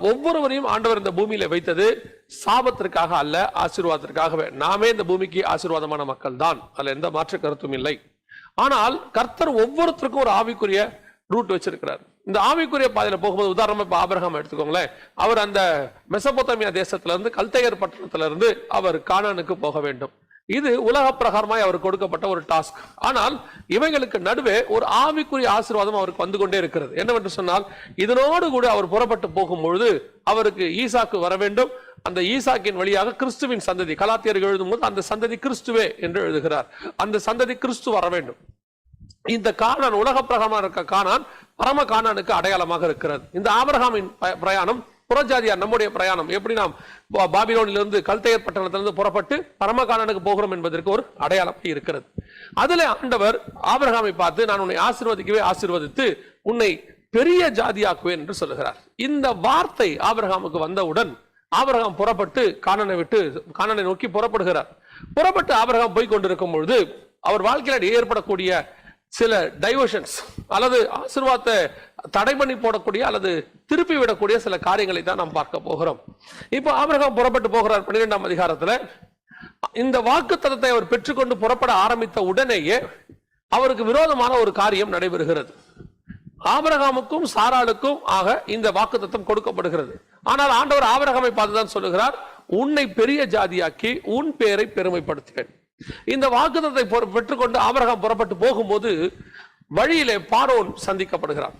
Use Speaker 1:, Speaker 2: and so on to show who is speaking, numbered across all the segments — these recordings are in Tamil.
Speaker 1: ஒவ்வொருவரையும் ஆண்டவர் இந்த பூமியில வைத்தது சாபத்திற்காக அல்ல, ஆசீர்வாதத்திற்காகவே. நாமே இந்த பூமிக்கு ஆசீர்வாதமான மக்கள் தான், அதுல எந்த மாற்று கருத்தும் இல்லை. ஆனால் கர்த்தர் ஒவ்வொருத்தருக்கும் ஒரு ஆவிக்குரிய ரூட் வச்சிருக்கிறார். இந்த ஆவிக்குரிய பாதையில போகும்போது, உதாரணமா இப்ப ஆபிரகாம் எடுத்துக்கோங்களேன். அவர் அந்த மெசபொத்தாமியா தேசத்துல இருந்து, கல்தையர் பட்டணத்துல இருந்து அவர் கானானுக்கு போக வேண்டும். இது உலக பிரகாரமாய் அவருக்கு கொடுக்கப்பட்ட ஒரு டாஸ்க். ஆனால் இவைகளுக்கு நடுவே ஒரு ஆவிக்குரிய ஆசீர்வாதம் அவருக்கு வந்து கொண்டே இருக்கிறது. என்னவென்று சொன்னால், இதனோடு கூட அவர் புறப்பட்டு போகும்பொழுது அவருக்கு ஈசாக்கு வர வேண்டும். அந்த ஈசாக்கின் வழியாக கிறிஸ்துவின் சந்ததி, கலாத்தியர் எழுதும் போது அந்த சந்ததி கிறிஸ்துவே என்று எழுதுகிறார். அந்த சந்ததி கிறிஸ்து வர வேண்டும். இந்த கானான், உலக பிரகாரமாக இருக்க கானான் பரம கானானுக்கு அடையாளமாக இருக்கிறது. இந்த ஆபிரகாமின் பிரயாணம், புறஜாதியார் நம்முடைய பிரயாணம் எப்படி நாம் பாபிலோனிலிருந்து, கல்தையர் பட்டணத்திலிருந்து புறப்பட்டு பரம கானானுக்கு போகிறோம் என்பதற்கு ஒரு அடையாளம் இருக்கிறது. அதுல ஆண்டவர் ஆபிரகாமை பார்த்து, நான் உன்னை ஆசீர்வதிக்கவே ஆசீர்வதித்து உன்னை பெரிய ஜாதியாக்குவேன் என்று சொல்லுகிறார். இந்த வார்த்தை ஆபிரகாமுக்கு வந்தவுடன் ஆபிரகாம் புறப்பட்டு கானானை நோக்கி புறப்படுகிறார். புறப்பட்டு ஆபிரகாம் போய் கொண்டிருக்கும் பொழுது அவர் வாழ்க்கையில் ஏற்படக்கூடிய சில டைவர்ஷன்ஸ் அல்லது ஆசீர்வாதத்தை தடை பண்ணி போடக்கூடிய அல்லது திருப்பி விடக்கூடிய சில காரியங்களை தான் நாம் பார்க்க போகிறோம். இப்போ ஆபிரகாம் புறப்பட்டு போகிறார். 12ஆம் அதிகாரத்துல இந்த வாக்குத்தத்தத்தை அவர் பெற்றுக்கொண்டு புறப்பட ஆரம்பித்த உடனேயே அவருக்கு விரோதமான ஒரு காரியம் நடைபெறுகிறது. ஆபிரகாமுக்கும் சாராளுக்கும் ஆக இந்த வாக்குத்தத்தம் கொடுக்கப்படுகிறது. ஆனால் ஆண்டவர் ஆபிரகாமை பார்த்துதான் சொல்லுகிறார், உன்னை பெரிய ஜாதியாக்கி உன் பேரை பெருமைப்படுத்துவேன். இந்த வாக்குத்தத்தை பெற்றுக்கொண்டு ஆபிரகாம் புறப்பட்டு போகும்போது வழியிலே பார்வோன் சந்திக்கப்படுகிறான்.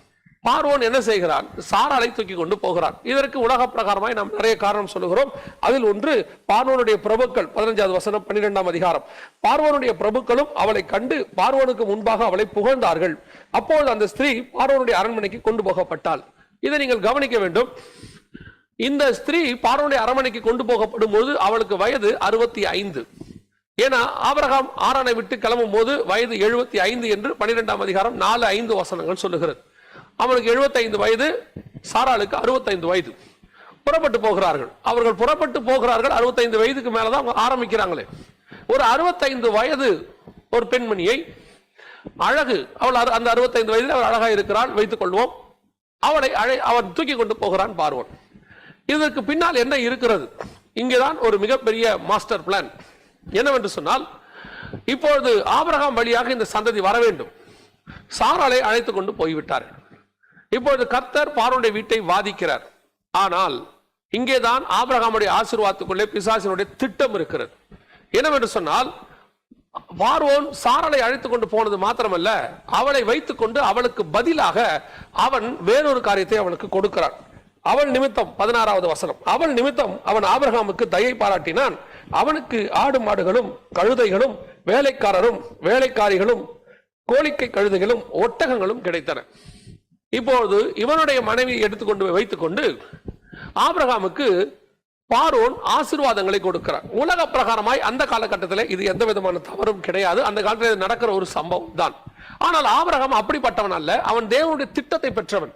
Speaker 1: பார்வோன் என்ன செய்கிறான்? சாராளை தூக்கி கொண்டு போகிறான். இதற்கு உலக பிரகாரமாய் நாம் நிறைய காரணம் சொல்லுகிறோம். அதில் ஒன்று பார்வோனுடைய பிரபுக்கள். 15வது வசனம் 12ஆம் அதிகாரம். பார்வோனுடைய பிரபுக்களும் அவளை கண்டு பார்வோனுக்கு முன்பாக அவளை புகழ்ந்தார்கள். அப்பொழுது அந்த ஸ்திரீ பார்வோனுடைய அரண்மனைக்கு கொண்டு போகப்பட்டாள். இதை நீங்கள் கவனிக்க வேண்டும். இந்த ஸ்திரீ பார்வோனுடைய அரண்மனைக்கு கொண்டு போகப்படும் போது அவளுக்கு வயது 65. ஏன்னா ஆபிரகாம் ஆரானை விட்டு கிளம்பும் போது வயது 75 என்று 12ஆம் அதிகாரம் 4-5 வசனங்கள் சொல்லுகிறது. அவனுக்கு 75 வயது, சாராளுக்கு 65 வயது. புறப்பட்டு போகிறார்கள். அவர்கள் புறப்பட்டு போகிறார்கள். 65 வயதுக்கு மேலதான் ஆரம்பிக்கிறாங்களே. ஒரு 65 வயது ஒரு பெண்மணியை, அழகு, அவள் அந்த 65 வயதில் அவள் அழகா இருக்கிறாள் வைத்துக் கொள்வோம். அவன் தூக்கி கொண்டு போகிறான் பார்வோன். இதற்கு பின்னால் என்ன இருக்கிறது? இங்கேதான் ஒரு மிகப்பெரிய மாஸ்டர் பிளான். என்னவென்று சொன்னால், இப்பொழுது ஆபிரகாம் வழியாக இந்த சந்ததி வர வேண்டும். சாராளை அழைத்துக் கொண்டு போய்விட்டார்கள். இப்பொழுது கர்த்தர் பார்வோனுடைய வீட்டை வாதிக்கிறார். ஆனால் இங்கேதான் ஆபிரகாமுடைய ஆசீர்வாதத்துக்குள்ளே பிசாசினுடைய திட்டம் இருக்கிறது. என்னவென்று சொன்னால், பார்வோன் சாராளை அழைத்துக் கொண்டு போனது மாத்திரமல்ல, அவளை வைத்துக் கொண்டு அவளுக்கு பதிலாக அவன் வேறொரு காரியத்தை அவனுக்கு கொடுக்கிறான். அவள் நிமித்தம் 16வது வசனம், அவள் நிமித்தம் அவன் ஆபிரகாமுக்கு தயை பாராட்டினான். அவனுக்கு ஆடு மாடுகளும் கழுதைகளும் வேலைக்காரரும் வேலைக்காரிகளும் கோழிக்கை கழுதைகளும் ஒட்டகங்களும் கிடைத்தன. இப்பொழுது இவனுடைய மனைவியை எடுத்துக்கொண்டு வைத்துக் கொண்டு ஆபிரகாமுக்கு பார்வோன் ஆசீர்வாதங்களை கொடுக்கிறான். உலக பிரகாரமாய் அந்த காலகட்டத்தில் இது எந்த விதமான தவறும் கிடையாது. அந்த காலத்தில் நடக்கிற ஒரு சம்பவம் தான். ஆனால் ஆபிரகாம் அப்படிப்பட்டவன் அல்ல. அவன் தேவனுடைய திட்டத்தை பெற்றவன்.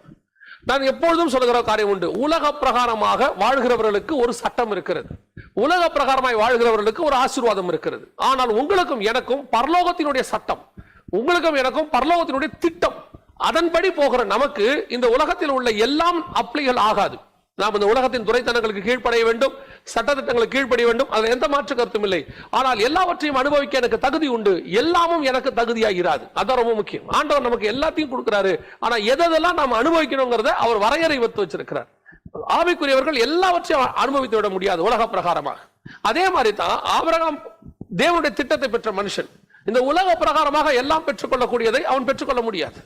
Speaker 1: நான் எப்பொழுதும் சொல்லுகிற காரியம் உண்டு. உலக பிரகாரமாக வாழ்கிறவர்களுக்கு ஒரு சட்டம் இருக்கிறது. உலக பிரகாரமாய் வாழ்கிறவர்களுக்கு ஒரு ஆசீர்வாதம் இருக்கிறது. ஆனால் உங்களுக்கும் எனக்கும் பரலோகத்தினுடைய சட்டம், உங்களுக்கும் எனக்கும் பரலோகத்தினுடைய திட்டம், அதன்படி போகிற நமக்கு இந்த உலகத்தில் உள்ள எல்லாம் அப்ளிகள் ஆகாது. நாம் இந்த உலகத்தின் துரைத்தனங்களுக்கு கீழ்ப்படைய வேண்டும், சட்டத்திட்டங்களுக்கு கீழ்ப்படிய வேண்டும், அதில் எந்த மாற்று கருத்தும் இல்லை. ஆனால் எல்லாவற்றையும் அனுபவிக்க எனக்கு தகுதி உண்டு. எல்லாமும் எனக்கு தகுதியாகிறாது. அதான் ரொம்ப முக்கியம். ஆண்டவர் நமக்கு எல்லாத்தையும் கொடுக்கிறாரு. ஆனா எதெல்லாம் நாம் அனுபவிக்கணுங்கிறத அவர் வரையறை வைத்து வச்சிருக்கிறார். ஆவிக்குரியவர்கள் எல்லாவற்றையும் அனுபவித்து விட முடியாது உலக பிரகாரமாக. அதே மாதிரி தான் ஆபிரகாம் தேவனுடைய திட்டத்தை பெற்ற மனுஷன். இந்த உலக பிரகாரமாக எல்லாம் பெற்றுக்கொள்ளக்கூடியதை அவன் பெற்றுக்கொள்ள முடியாது.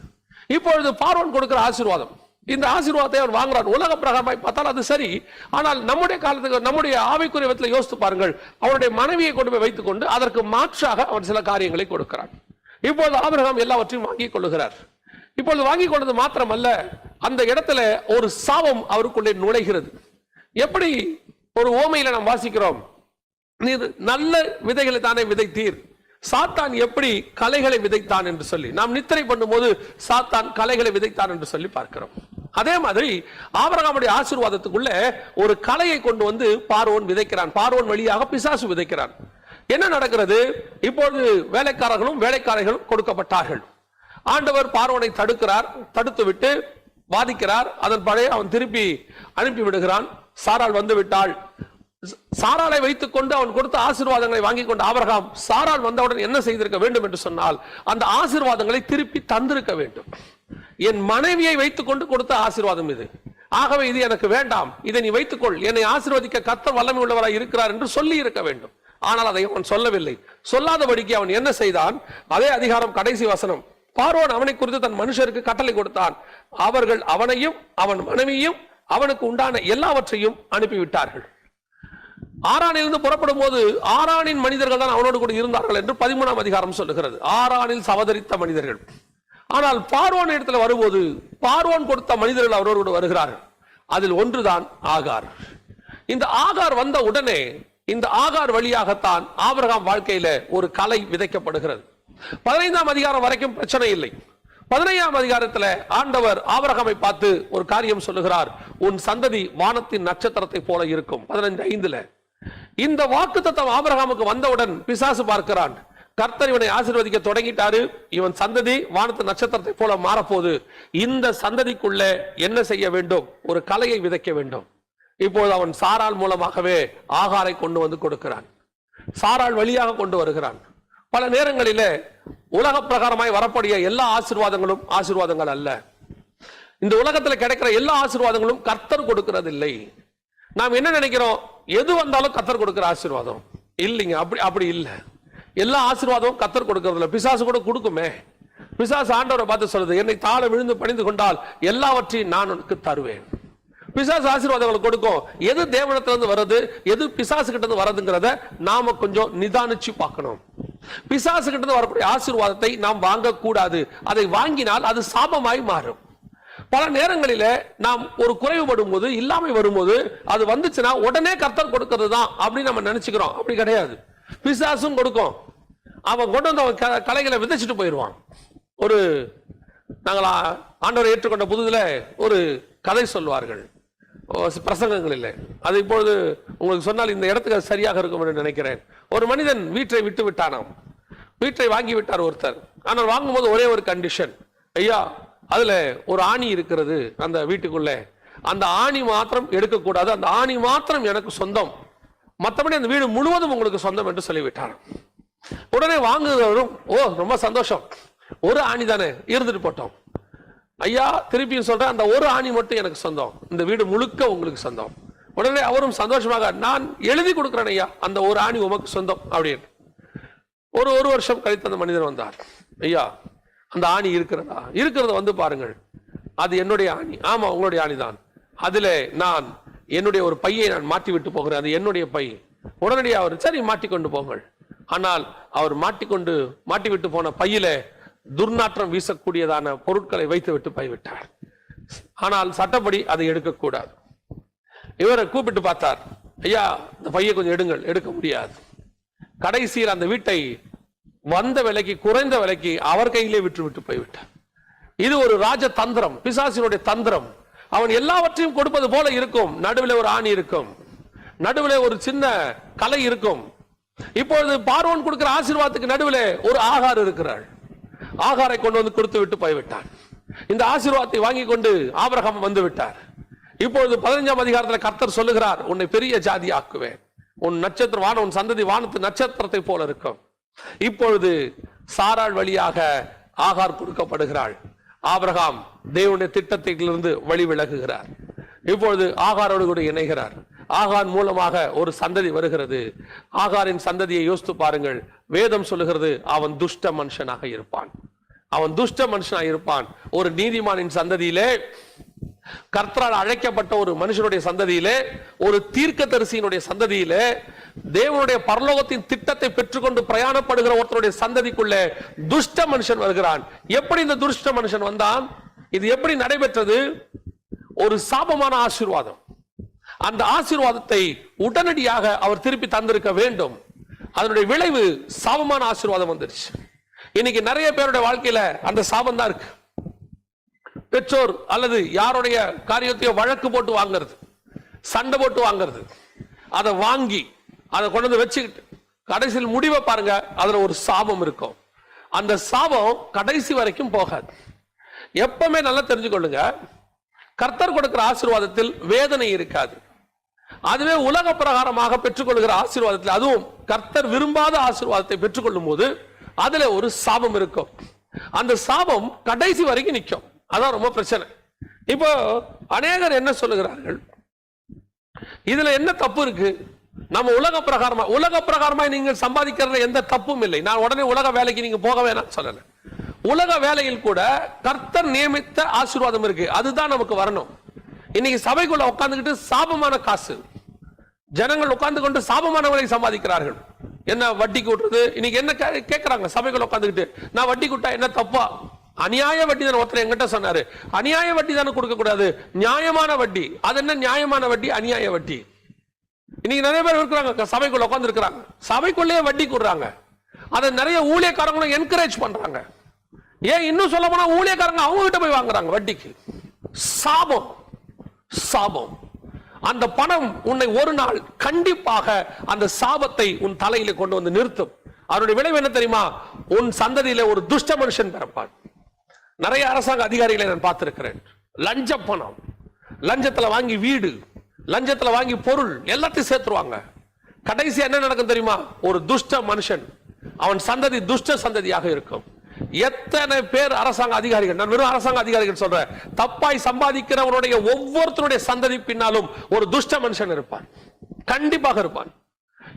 Speaker 1: இப்பொழுது பார்வோன் கொடுக்கிற ஆசீர்வாதம், இந்த ஆசீர்வாதத்தை அவன் வாங்குறான். உலக பிரகாரமாய் பார்த்தால் அது சரி. ஆனால் நம்முடைய காலத்துக்கு, நம்முடைய ஆவிக்குரிய விதத்தில் யோசித்து பாருங்கள். அவனுடைய மனைவியை கொண்டு போய் வைத்துக் கொண்டு அதற்கு மாற்றாக அவன் சில காரியங்களை கொடுக்கிறான். இப்பொழுது ஆபிரகாம் எல்லாவற்றையும் வாங்கிக் கொள்ளுகிறார். இப்பொழுது வாங்கிக் கொண்டது மாத்திரமல்ல, அந்த இடத்துல ஒரு சாபம் அவருக்குள்ளே நுழைகிறது. எப்படி ஒரு ஓமையில நாம் வாசிக்கிறோம், நீ நல்ல விதைகளை தானே விதைத்தீர், சாத்தான் எப்படி கலைகளை விதைத்தான் என்று சொல்லி நாம் நித்திரை பண்ணும்போது சாத்தான் கலைகளை விதைத்தான் என்று சொல்லி பார்க்கிறோம். அதே மாதிரி ஆபிரகாமுடைய ஆசீர்வாதத்துக்குள்ள ஒரு கலையை கொண்டு வந்து பார்வோன் விதைக்கிறான். பார்வோன் வழியாக பிசாசு விதைக்கிறான். என்ன நடக்கிறது? இப்பொழுது வேலைக்காரர்களும் வேலைக்காரர்களும் கொடுக்கப்பட்டார்கள். ஆண்டவர் பார்வோனை தடுக்கிறார். தடுத்து விட்டு வாதிக்கிறார். அதன் பழைய அவன் திருப்பி அனுப்பி விடுகிறான். சாராள் வந்து விட்டாள். சாராளை வைத்துக் கொண்டு அவன் கொடுத்த ஆசீர்வாதங்களை வாங்கி கொண்டு ஆபிரகாம் சாராள் வந்தவுடன் என்ன செய்திருக்க வேண்டும் என்று சொன்னால், அந்த ஆசீர்வாதங்களை திருப்பி தந்திருக்க வேண்டும். என் மனைவியை வைத்துக் கொண்டு கொடுத்த ஆசீர்வாதம் இது, ஆகவே இது எனக்கு வேண்டாம், இதை நீ வைத்துக்கொள், என்னை ஆசீர்வதிக்க கர்த்தர் வல்லமை உள்ளவராய் இருக்கிறார் என்று சொல்லி இருக்க வேண்டும். ஆனால் அதை அவன் சொல்லவில்லை. சொல்லாதபடிக்கு அவன் என்ன செய்தான்? அதே அதிகாரம் கடைசி வசனம், பார்வோன் அவனை குறித்து தன் மனுஷருக்கு கட்டளை கொடுத்தான். அவர்கள் அவனையும் அவன் மனைவியும் அவனுக்கு உண்டான எல்லாவற்றையும் அனுப்பிவிட்டார்கள். ஆரானிலிருந்து புறப்படும் போது ஆரானின் மனிதர்கள் தான் அவனோடு கூட இருந்தார்கள் என்று 13ஆம் அதிகாரம் சொல்லுகிறது. ஆரானில் சவதரித்த மனிதர்கள். ஆனால் பார்வோன் இடத்துல வரும்போது பார்வோன் கொடுத்த மனிதர்கள் அவரோடு கூட வருகிறார்கள். அதில் ஒன்றுதான் ஆகார். இந்த ஆகார் வந்த உடனே இந்த ஆகார் வழியாகத்தான் ஆபிரகாம் வாழ்க்கையில ஒரு கலை விதைக்கப்படுகிறது. 15ஆம் அதிகாரம் வரைக்கும் பிரச்சனை இல்லை. 15ஆம் அதிகாரத்துல ஆண்டவர் ஆபிரகாமை பார்த்து ஒரு காரியம் சொல்லுகிறார், உன் சந்ததி வானத்தின் நட்சத்திரத்தை போல இருக்கும். 15:5 இந்த வாக்குத்தத்தம் ஆபிரகாமுக்கு வந்தவுடன் பிசாசு பார்க்கிறான், கர்த்தர் இவனை ஆசீர்வதிக்க தொடங்கிட்டாரு, இவன் சந்ததி வானத்து நட்சத்திரத்தை போல மாறப்போது, இந்த சந்ததிக்குள்ள என்ன செய்ய வேண்டும்? ஒரு கலையை விதைக்க வேண்டும். இப்போது அவன் சாராள் மூலமாகவே ஆகாரை கொண்டு வந்து கொடுக்கிறான். சாராள் வழியாக கொண்டு வருகிறான். பல நேரங்களிலே உலக பிரகாரமாய் வரக்கூடிய எல்லா ஆசீர்வாதங்களும் ஆசீர்வாதங்கள் அல்ல. இந்த உலகத்தில் கிடைக்கிற எல்லா ஆசீர்வாதங்களும் கர்த்தர் கொடுக்கிறது இல்லை. நாம் என்ன நினைக்கிறோம்? எது வந்தாலும் கர்த்தர் கொடுக்கிற ஆசீர்வாதம் இல்லைங்க. அப்படி இல்லை. எல்லா ஆசீர்வாதமும் கர்த்தர் கொடுக்கிறது இல்லை. பிசாசு கூட கொடுக்குமே. பிசாசு ஆண்டவரை பார்த்து சொல்றது, என்னை தாழ விழுந்து பணிந்து கொண்டால் எல்லாவற்றையும் நான் உனக்கு தருவேன். பிசாசு ஆசீர்வாதங்களை கொடுக்கும். எது தேவனிடத்திலிருந்து வருது, எது பிசாசு கிட்ட இருந்து வருதுங்கிறத நாம கொஞ்சம் நிதானிச்சு பார்க்கணும். பிசாசு கிட்ட இருந்து வரக்கூடிய ஆசீர்வாதத்தை நாம் வாங்கக்கூடாது. அதை வாங்கினால் அது சாபமாய் மாறும். பல நேரங்களில நாம் ஒரு குறைவுபடும் போது, இல்லாமை வரும்போது, அது வந்துச்சுன்னா உடனே கர்த்தர் கொடுக்கிறது தான் அப்படின்னு நம்ம நினைச்சுக்கிறோம். அப்படி கிடையாது. பிசாசும் கொடுக்கும். அவன் கொண்டு வந்து அவன் கலைகளை விதைச்சிட்டு போயிடுவான். ஒரு நாங்கள் ஆண்டவரை ஏற்றுக்கொண்ட புதுதுல ஒரு கதை சொல்வார்கள் பிரசங்கங்கள் இல்லை. அது இப்பொழுது உங்களுக்கு சொன்னால் இந்த இடத்துக்கு சரியாக இருக்கும் என்று நினைக்கிறேன். ஒரு மனிதன் வீட்டை விட்டு விட்டானாம். வீட்டை வாங்கி விட்டார் ஒருத்தர். ஆனால் வாங்கும்போது ஒரே ஒரு கண்டிஷன், ஐயா அதுல ஒரு ஆணி இருக்கிறது அந்த வீட்டுக்குள்ள, அந்த ஆணி மாத்திரம் எடுக்கக்கூடாது, அந்த ஆணி மாத்திரம் எனக்கு சொந்தம், மற்றபடி அந்த வீடு முழுவதும் உங்களுக்கு சொந்தம் என்று சொல்லிவிட்டார். உடனே வாங்குகிறவரும், ஓ ரொம்ப சந்தோஷம், ஒரு ஆணி தானே இருந்துட்டு போட்டோம், ஐயா திருப்பியும் சொல்றேன், அந்த ஒரு ஆணி மட்டும் எனக்கு சொந்தம், இந்த வீடு முழுக்க உங்களுக்கு சொந்தம். உடனே அவரும் சந்தோஷமாக, நான் எழுதி கொடுக்கிறேன் ஐயா, அந்த ஒரு ஆணி உமக்கு சொந்தம் அப்படின்னு. ஒரு வருஷம் கழித்து அந்த மனிதர் வந்தார். ஐயா அந்த ஆணி இருக்கிறத வந்து பாருங்கள், அது என்னுடைய ஆணி. ஆமா உங்களுடைய ஆணி தான். அதுல நான் என்னுடைய ஒரு பையை நான் மாட்டி விட்டு போகிறேன், அது என்னுடைய பை. உடனடியாக அவர், சரி மாட்டிக்கொண்டு போங்கள். ஆனால் அவர் மாட்டி விட்டு போன பையில துர்நாற்றம் வீசக்கூடியதான பொருட்களை வைத்து விட்டு போய்விட்டார். ஆனால் சட்டப்படி அதை எடுக்கக்கூடாது. இவரை கூப்பிட்டு பார்த்தார், ஐயா இந்த பையை கொஞ்சம் எடுங்கள். எடுக்க முடியாது. கடைசியில் அந்த வீட்டை வந்த விலைக்கு, குறைந்த விலைக்கு அவர் கையிலே விட்டு போய்விட்டார். இது ஒரு ராஜ தந்திரம், பிசாசினுடைய தந்திரம். அவன் எல்லாவற்றையும் கொடுப்பது போல இருக்கும். நடுவில் ஒரு ஆணி இருக்கும், நடுவில் ஒரு சின்ன கலை இருக்கும். இப்பொழுது பார்வோன் கொடுக்கிற ஆசீர்வாதத்துக்கு நடுவில் ஒரு ஆகார் இருக்கிறாள். ஆகாரை கொண்டு வந்து கொடுத்து விட்டு போய்விட்டான். இந்த ஆசீர்வாதத்தை வாங்கி கொண்டு ஆபிரகாம் வந்து விட்டார். இப்பொழுது 15ஆம் அதிகாரத்தில் கர்த்தர் சொல்லுகிறார், உன்னை பெரிய ஜாதி ஆக்குவேன், உன் நட்சத்திரம் உன் சந்ததி வானத்து நட்சத்திரத்தை போல இருக்கும். இப்பொழுது சாராள் வழியாக ஆகார் கொடுக்கப்படுகிறாள். ஆபிரகாம் தேவனுடைய திட்டத்திலிருந்து வழி விலகுகிறார். இப்பொழுது ஆகாரோடு கூட இணைகிறார். ஆகார் மூலமாக ஒரு சந்ததி வருகிறது. ஆகாரின் சந்ததியை யோசித்து பாருங்கள். வேதம் சொல்லுகிறது, அவன் துஷ்ட மனுஷனாக இருப்பான். அவன் துஷ்ட மனுஷனாக இருப்பான். ஒரு நீதிமானின் சந்ததியிலே, கர்த்தரால் அழைக்கப்பட்ட ஒரு மனுஷனுடைய சந்ததியிலே, ஒரு தீர்க்கதரிசியினுடைய சந்ததியிலே, தேவனுடைய பரலோகத்தின் திட்டத்தை பெற்றுக்கொண்டு பிரயாணப்படுகிற ஒருத்தருடைய சந்ததிக்குள்ளே துஷ்ட மனுஷன் வருகிறான். எப்படி இந்த துஷ்ட மனுஷன் வந்தான்? இது எப்படி நடைபெற்றது? ஒரு சாபமான ஆசீர்வாதம். அந்த ஆசீர்வாதத்தை உடனடியாக அவர் திருப்பி தந்திருக்க வேண்டும். அதனுடைய விளைவு சாபமான ஆசீர்வாதம் வந்துருச்சு. இன்னைக்கு நிறைய பேருடைய வாழ்க்கையில அந்த சாபம் தான் இருக்கு. பெற்றோர் அல்லது யாருடைய காரியத்தையோ வழக்கு போட்டு வாங்கிறது, சண்டை போட்டு வாங்கிறது, அதை வாங்கி அதை கொண்டு வந்து வச்சுக்கிட்டு கடைசியில் முடிவை பாருங்க, அதுல ஒரு சாபம் இருக்கும். அந்த சாபம் கடைசி வரைக்கும் போகாது. எப்பவுமே நல்லா தெரிஞ்சுக்கொள்ளுங்க, கர்த்தர் கொடுக்கிற ஆசீர்வாதத்தில் வேதனை இருக்காது. அதுவே உலக பிரகாரமாக பெற்றுக்கொள்கிற ஆசீர்வாதத்தில், அதுவும் கர்த்தர் விரும்பாத ஆசீர்வாதத்தை பெற்றுக்கொள்ளும் போது அதுல ஒரு சாபம் இருக்கும். அந்த சாபம் கடைசி வரைக்கும் நிற்கும். அதான் ரொம்ப பிரச்சனை. இப்போ அநேகர் என்ன சொல்லுகிறார்கள், இதுல என்ன தப்பு இருக்கு? நம்ம உலக பிரகாரமா நீங்கள் சம்பாதிக்கிறதுல எந்த தப்பும் இல்லை. நான் உடனே உலக வேலைக்கு நீங்க போக வேணாம் சொல்லல. உலக வேலையில் கூட கர்த்தர் நியமித்த ஆசீர்வாதம் இருக்கு, அதுதான் நமக்கு வரணும். இன்னைக்கு சபைக்குள்ள உட்கார்ந்துகிட்டு சாபமான காசு, ஜனங்கள் உட்கார்ந்து கொண்டு சாபமானவர்களை சம்பாதிக்கிறார்கள். என்ன வட்டி கூட்டுறது? இன்னைக்கு என்ன கேட்கறாங்க சபைக்குள்ள உட்கார்ந்துகிட்டு, நான் வட்டி கூட்டா என்ன தப்பா? அநியாய வட்டி தானே. ஒருத்தர் என்கிட்ட சொன்னாரு, அநியாய வட்டி தானே கொடுக்க கூடாது, நியாயமான வட்டி. அது என்ன நியாயமான வட்டி, அநியாய வட்டி? இன்னைக்கு நிறைய பேர் இருக்கிறாங்க சபைக்குள்ள உட்கார்ந்து இருக்கிறாங்க, சபைக்குள்ளேயே வட்டி கூடுறாங்க. அதை நிறைய ஊழியக்காரங்களும் என்கரேஜ் பண்றாங்க. ஏன் இன்னும் சொல்ல போனா ஊழியக்காரங்க அவங்க கிட்ட போய் வாங்குறாங்க வட்டிக்கு. சாபம், சாபம். அந்த பணம் உன்னை ஒரு நாள் கண்டிப்பாக அந்த சாபத்தை உன் தலையில கொண்டு வந்து நிறுத்தும். அவருடைய விளைவு என்ன தெரியுமா? உன் சந்ததியில ஒரு துஷ்ட மனுஷன் பிறப்பான். நிறைய அரசாங்க அதிகாரிகளை நான் பார்த்திருக்கிறேன். லஞ்ச பணம், லஞ்சத்துல வாங்கி வீடு, லஞ்சத்துல வாங்கி பொருள் எல்லாத்தையும் சேர்த்துருவாங்க. கடைசி என்ன நடக்கும் தெரியுமா? ஒரு துஷ்ட மனுஷன், அவன் சந்ததி துஷ்ட சந்ததியாக இருக்கும். எத்தனை பேர் அரசாங்க அதிகாரிகள், நான் வெறும் அரசாங்க அதிகாரிகள் சொல்றேன், தப்பாய் சம்பாதிக்கிறவனுடைய ஒவ்வொருத்தருடைய சந்ததி பின்னாலும் ஒரு துஷ்ட மனுஷன் இருப்பான், கண்டிப்பாக இருப்பான்.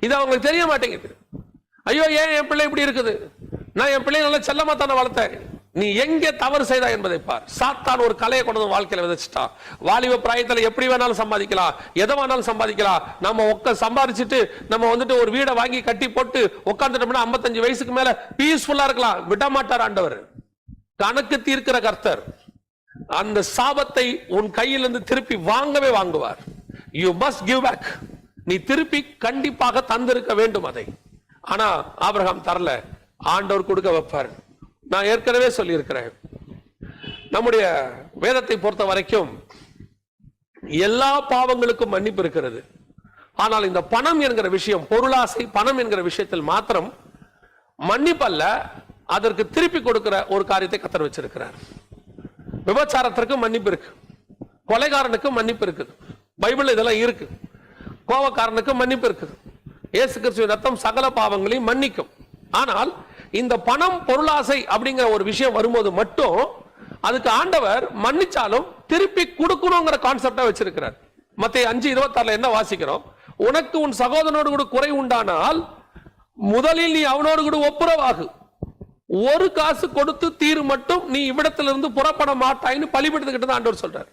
Speaker 1: இது அவங்களுக்கு தெரிய மாட்டேங்குது. ஐயோ, ஏன் என் பிள்ளை இப்படி இருக்குது? நான் என் பிள்ளை நல்லா செல்லமா தானே வளர்த்தேன். நீ எங்கே தவறு செய்தா என்பதை பார். சாத்தான் ஒரு கலையை கொண்டு வாழ்க்கையில விதைச்சிட்டான். வாலிப பிராயத்துல எப்படி வேணாலும் சம்பாதிக்கலாம், எதை வேணாலும் சம்பாதிக்கலாம். நம்ம சம்பாதிச்சுட்டு நம்ம வந்துட்டு ஒரு வீடை வாங்கி கட்டி போட்டு உட்கார்ந்துட்டோம்னா 55 வயசுக்கு மேல பீஸ்ஃபுல்லா இருக்கலாம். விட மாட்டார் ஆண்டவர். கணக்கு தீர்க்கிற கர்த்தர் அந்த சாபத்தை உன் கையிலிருந்து திருப்பி வாங்கவே வாங்குவார். You must give back. நீ திருப்பி கண்டிப்பாக தந்திருக்க வேண்டும் அதை. ஆனா ஆபிரகாம் தரல, ஆண்டவர் கொடுக்க வைப்பார். நான் ஏற்கனவே சொல்லி இருக்கிறேன், நம்முடைய வேதத்தை பொறுத்த வரைக்கும் எல்லா பாவங்களுக்கும் மன்னிப்பு இருக்கிறது. ஆனால் இந்த பணம் என்கிற விஷயம், பொருளாசை, பணம் என்கிற விஷயத்தில் மாத்திரம் மன்னிப்பு அல்ல, அதற்கு திருப்பி கொடுக்கிற ஒரு காரியத்தை கர்த்தர் வச்சிருக்கிறார். விபச்சாரத்திற்கு மன்னிப்பு இருக்கு, கொலைகாரனுக்கு மன்னிப்பு இருக்குது, பைபிள் இதெல்லாம் இருக்கு. கோபக்காரனுக்கு மன்னிப்பு இருக்குது. இயேசு கிறிஸ்துவின் ரத்தம் சகல பாவங்களையும் மன்னிக்கும். ஆனால் இந்த பணம், பொருளாசை அப்படிங்கிற ஒரு விஷயம் வரும்போது மட்டும் அதுக்கு ஆண்டவர் மன்னிச்சாலும் திருப்பி கொடுக்கணுங்கிற கான்செப்டா வச்சிருக்கிறார். மத்தேயு 5:26 என்ன வாசிக்கிறோம்? உனக்கு உன் சகோதரனோடு கூட குறை உண்டானால் முதலில் நீ அவனோடு கூட ஒப்புரவாகு, ஒரு காசு கொடுத்து தீரு மட்டும் நீ இவ்விடத்திலிருந்து புறப்பட மாட்டாய்னு பலிபீடத்துக்கிட்ட தான் ஆண்டவர் சொல்றார்.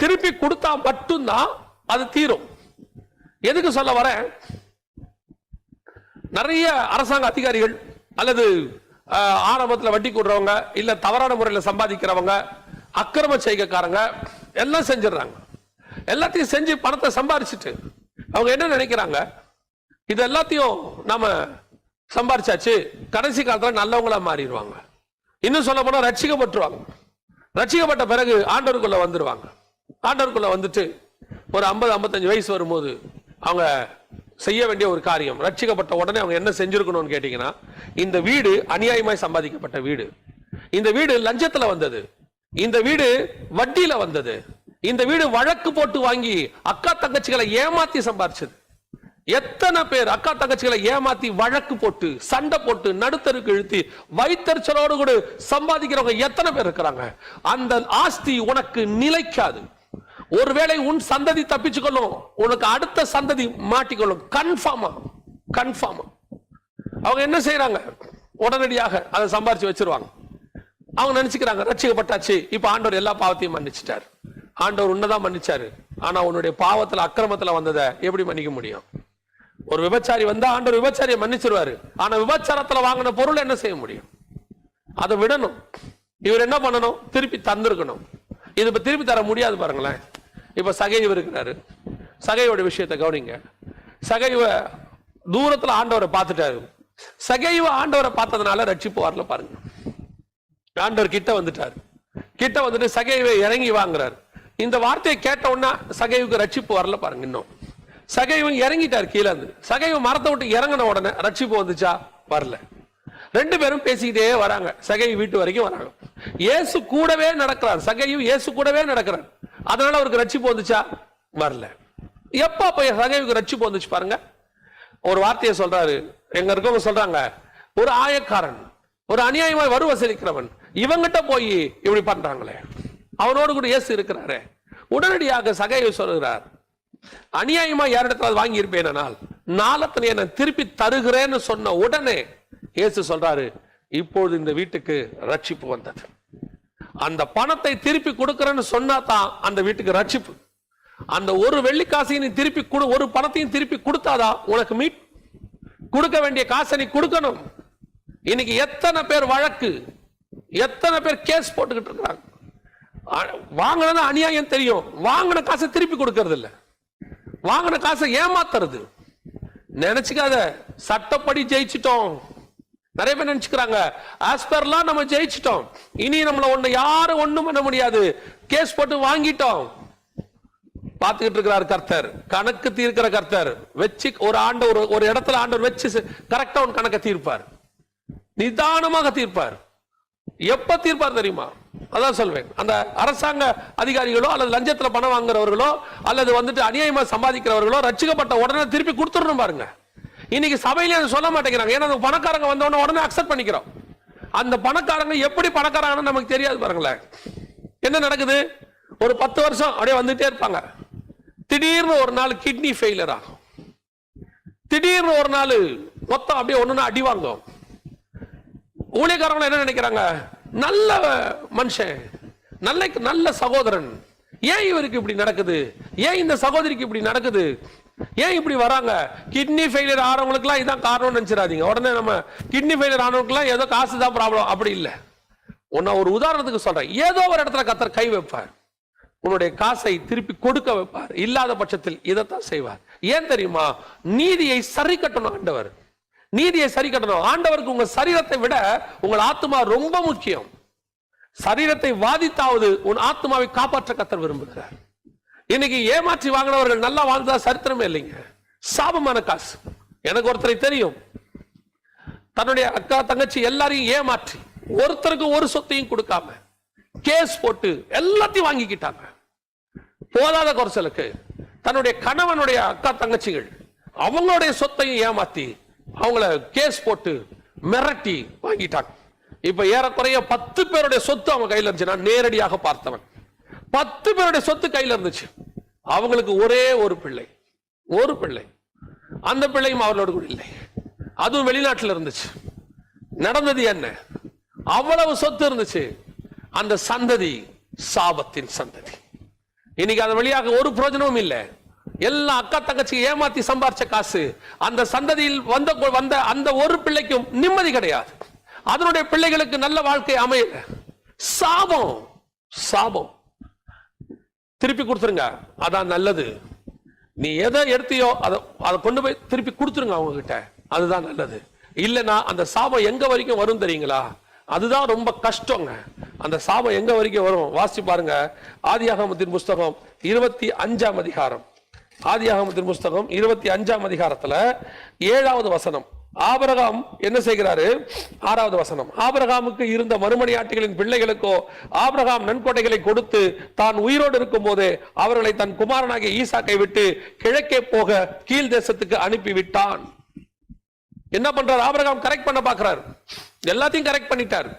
Speaker 1: திருப்பி கொடுத்தா மட்டும்தான் அது தீரும். எதுக்கு சொல்ல வரேன்? நிறைய அரசாங்க அதிகாரிகள் அல்லது ஆரம்பத்தில் வட்டி கூடுறவங்க, இல்ல தவறான முறையில் சம்பாதிக்கிறவங்க, அக்கிரம செய்கைக்காரங்க எல்லாம் செஞ்சிடறாங்க. எல்லாத்தையும் செஞ்சு பணத்தை சம்பாதிச்சுட்டு அவங்க என்ன நினைக்கிறாங்க, இது எல்லாத்தையும் நாம சம்பாதிச்சாச்சு, கடைசி காலத்துல நல்லவங்களா மாறிடுவாங்க. இன்னும் சொல்ல போனா ரட்சிக்கப்பட்டுருவாங்க. ரட்சிக்கப்பட்ட பிறகு ஆண்டவருக்குள்ள வந்துருவாங்க. ஆண்டவருக்குள்ள வந்துட்டு ஒரு 50-55 வயசு வரும்போது அவங்க செய்ய வேண்டிய ஒரு காரியம், ரட்சிக்கப்பட்ட உடனே அவங்க என்ன செஞ்சிருக்கணும்னு கேட்டீங்கன்னா, இந்த வீடு அநியாயமாய் சம்பாதிக்கப்பட்ட வீடு, இந்த வீடு லஞ்சத்துல வந்தது, இந்த வீடு வட்டியில வந்தது, இந்த வீடு வழக்கு போட்டு வாங்கி அக்கா தங்கச்சிகளை ஏமாத்தி சம்பாதிச்சது. எத்தனை பேர் அக்கா தங்கச்சிகளை ஏமாத்தி வழக்கு போட்டு சண்டை போட்டு நடுத்தருக்கு இழுத்தி வைத்தறிச்சலோடு கூட சம்பாதிக்கிறவங்க எத்தனை பேர் இருக்கிறாங்க? அந்த ஆஸ்தி உனக்கு நிலைக்காது. ஒருவேளை உன் சந்ததி தப்பிச்சுக்கொள்ளும், உனக்கு அடுத்த சந்ததி மாட்டிக்கொள்ளும். கன்ஃபார்மா. அவங்க என்ன செய்யறாங்க? உடனடியாக அதை சம்பாரிச்சு வச்சிருவாங்க. அவங்க நினைச்சுக்கிறாங்க ரட்சிக்கப்பட்டாச்சு, இப்ப ஆண்டவர் எல்லா பாவத்தையும் மன்னிச்சிட்டார். ஆண்டவர் உன்னதான் மன்னிச்சாரு, ஆனா உன்னுடைய பாவத்துல அக்கிரமத்துல வந்ததை எப்படி மன்னிக்க முடியும்? ஒரு விபச்சாரி வந்தா ஆண்டவர் விபச்சாரியை மன்னிச்சிருவாரு, ஆனா விபச்சாரத்துல வாங்கின பொருள் என்ன செய்ய முடியும்? அதை விடணும். இவர் என்ன பண்ணணும்? திருப்பி தந்திருக்கணும். இது இப்ப திருப்பி தர முடியாது. பாருங்களேன், இப்ப சகைவு இருக்கிறாரு. சகையோட விஷயத்தை கவனிங்க. சகைவ தூரத்துல ஆண்டவரை பார்த்துட்டாரு. சகைவ ஆண்டவரை பார்த்ததுனால ரட்சிப்பு வரல. பாருங்க, ஆண்டவர் கிட்ட வந்துட்டாரு. கிட்ட வந்துட்டு சகைவை இறங்கி வாங்குறாரு. இந்த வார்த்தையை கேட்ட உடனே சகைவுக்கு ரட்சிப்பு வரல. பாருங்க, இன்னும் சகைவு இறங்கிட்டார் கீழே இருந்து. சகைவு மரத்தை விட்டு இறங்கின உடனே ரட்சிப்பு வந்துச்சா? வரல. ரெண்டு பேரும் பேசிக்கிட்டே வராங்க. சகைவு வீட்டு வரைக்கும் வராங்க. இயேசு கூடவே நடக்கிறார். சகைவு இயேசு கூடவே நடக்கிறார். அதனால அவருக்கு ரட்சிப்பு வந்துச்சா? வரல. எப்ப அப்ப சகைவுக்கு ரட்சிப்பு வந்துச்சு பாருங்க. ஒரு வார்த்தையை சொல்றாரு, எங்க இருக்கவங்க சொல்றாங்க, ஒரு ஆயக்காரன், ஒரு அநியாயமாய் வரி வசூலிக்கிறவன் இவங்கிட்ட போய் இப்படி பண்றாங்களே, அவனோடு கூட இயேசு இருக்கிறாரு. உடனடியாக சகைவு சொல்கிறார், அநியாயமா யாரிடத்துல வாங்கி இருப்பேனால் நாளத்தனை என்ன திருப்பி தருகிறேன்னு சொன்ன உடனே இயேசு சொல்றாரு, இப்பொழுது இந்த வீட்டுக்கு ரட்சிப்பு வந்தது. அந்த பணத்தை திருப்பி கொடுக்கிறேன்னு சொன்னா தான் அந்த வீட்டுக்கு ரட்சிப்பு. அந்த ஒரு வெள்ளிக்காசையும் நீ திருப்பி கொடு, ஒரு பணத்தையும் திருப்பி கொடுத்தாதான் உனக்கு மீட். கொடுக்க வேண்டிய காசை நீ கொடுக்கணும். இன்னைக்கு எத்தனை பேர் வழக்கு, எத்தனை பேர் கேஸ் போட்டுக்கிட்டு இருக்காங்க. வாங்கினது அநியாயம் தெரியும், வாங்கின காசை திருப்பி கொடுக்கறது இல்ல, வாங்கின காசை ஏமாத்துறது. நினைச்சுக்காத சட்டப்படி ஜெயிச்சிட்டோம். நிறைய பேர் நினைச்சுக்கிறாங்க ஆஸ்பர்லாம் நம்ம ஜெயிச்சிட்டோம், இனி நம்மள ஒண்ணு யாரும் ஒண்ணும் பண்ண முடியாது, கேஸ் போட்டு வாங்கிட்டோம். பார்த்துக்கிட்டு இருக்கிறார் கர்த்தர், கணக்கு தீர்க்கிற கர்த்தர். வச்சு ஒரு ஆண்டு ஒரு இடத்துல ஆண்டவர் வச்சு கரெக்டா ஒரு கணக்கை தீர்ப்பார், நிதானமாக தீர்ப்பார். எப்ப தீர்ப்பார் தெரியுமா? அதான் சொல்வேன், அந்த அரசாங்க அதிகாரிகளோ அல்லது லஞ்சத்துல பணம் வாங்குறவர்களோ அல்லது வந்துட்டு அநியாயமா சம்பாதிக்கிறவர்களோ ரட்சிக்கப்பட்ட உடனே திருப்பி கொடுத்துடணும் பாருங்க. இன்னைக்கு சபையில சொல்ல மாட்டேங்கிறாங்க, ஏன்னா பணக்காரங்க வந்த உடனே அக்செப்ட் பண்ணிக்கிறோம். அந்த பணக்காரங்க எப்படி பணக்காரங்கன்னு நமக்கு தெரியாது பாருங்களேன். என்ன நடக்குது? ஒரு 10 வருஷம் அப்படியே வந்துட்டே இருப்பாங்க. திடீர்னு ஒரு நாள் கிட்னி ஃபெயிலியர் ஆகும், திடீர்னு ஒரு நாள் மொத்தம் அப்படியே ஒண்ணுன்னா அடி வாங்கும். ஊழியக்காரங்க என்ன நினைக்கிறாங்க, நல்ல மனுஷன், நல்ல சகோதரன், ஏன் இவருக்கு இப்படி நடக்குது, ஏன் இந்த சகோதரிக்கு இப்படி நடக்குது, ஏன் இப்படி வராங்க? கிட்னி ஃபெயிலியர் ஆறவங்களுக்கு எல்லாம் இதான் காரணம்னு நினைச்சிடாதீங்க. உடனே நம்ம கிட்னி ஃபெயிலியர் ஆனவங்களுக்கு எல்லாம் ஏதோ காசு தான் ப்ராப்ளம், அப்படி இல்லை. உன்ன ஒரு உதாரணத்துக்கு சொல்றேன், ஏதோ ஒரு இடத்துல கர்த்தர் கை வைப்பார், உன்னுடைய காசை திருப்பி கொடுக்க வைப்பார். இல்லாத பட்சத்தில் இதைத்தான் செய்வார். ஏன் தெரியுமா? நீதியை சரி கட்டணும் ஆண்டவர், நீதியை சரி கட்டணும். ஆண்டவருக்கு உங்க சரீரத்தை விட உங்கள் ஆத்மா ரொம்ப முக்கியம். சரீரத்தை வாதித்தாவது உன் ஆத்மாவை காப்பாற்ற கர்த்தர் விரும்புகிறார். இன்னைக்கு ஏமாற்றி வாங்கினவர்கள் நல்லா வாழ்ந்தா சரித்திரமே இல்லைங்க, சாபமான காசு. எனக்கு ஒருத்தரை தெரியும், தன்னுடைய அக்கா தங்கச்சி எல்லாரையும் ஏமாற்றி ஒருத்தருக்கு ஒரு சொத்தையும் கொடுக்காம கேஸ் போட்டு எல்லாத்தையும் வாங்கிக்கிட்டாங்க. போதாத குறைச்சலுக்கு தன்னுடைய கணவனுடைய அக்கா தங்கச்சிகள் அவங்களுடைய சொத்தையும் ஏமாத்தி அவங்கள கேஸ் போட்டு மிரட்டி வாங்கிட்டாங்க. இப்ப ஏறக்குறைய 10 பேருடைய சொத்து அவங்க கையில இருந்துச்சு. நான் நேரடியாக பார்த்தவன், 10 பேருடைய சொத்து கையில இருந்துச்சு. அவங்களுக்கு ஒரே ஒரு பிள்ளை, ஒரு பிள்ளை. அந்த பிள்ளையும் அவர்களோடு கூட இல்லை, அதுவும் வெளிநாட்டில் இருந்துச்சு. நடந்தது என்ன? அவ்வளவு சொத்து இருந்துச்சு. அந்த சந்ததி சாபத்தின் சந்ததி. இன்னைக்கு அது வழியாக ஒரு பிரயோஜனமும் இல்லை. எல்லா அக்கா தங்கச்சி ஏமாத்தி சம்பாரிச்ச காசு அந்த சந்ததியில் வந்த அந்த ஒரு பிள்ளைக்கும் நிம்மதி கிடையாது. அதனுடைய பிள்ளைகளுக்கு நல்ல வாழ்க்கை அமையல. சாபம், சாபம். திருப்பி கொடுத்துருங்க, அதான் நல்லது. நீ எதை எடுத்தியோ அதை கொண்டு போய் திருப்பி கொடுத்துருங்க அவங்க கிட்ட, அதுதான் நல்லது. இல்லைன்னா அந்த சாபம் எங்க வரைக்கும் வரும் தெரியுங்களா? அதுதான் ரொம்ப கஷ்டங்க. அந்த சாபம் எங்க வரைக்கும் வரும் வாசிச்சு பாருங்க. ஆதியாகமத்தின் புஸ்தகம் 25ஆம் அதிகாரம், ஆதியாகமத்தின் புஸ்தகம் 25ஆம் அதிகாரத்துல 7வது வசனம். ஆபிரகாம் என்ன செய்கிறாரு? 6வது வசனம். ஆபிரகாமுக்கு இருந்த மறுமணியாட்டிகளின் பிள்ளைகளுக்கோ ஆபிரகாம் நன்கொடைகளை கொடுத்து தான் உயிரோடு இருக்கும் போதே அவர்களை தன் குமாரனாகிய ஈசாக்கை விட்டு கிழக்கே போக கீழ் தேசத்துக்கு அனுப்பி விட்டான். என்ன பண்றாரு? ஆபிரகாம் கரெக்ட் பண்ண பாக்குறாரு, எல்லாத்தையும் கரெக்ட் பண்ணிட்டாரு,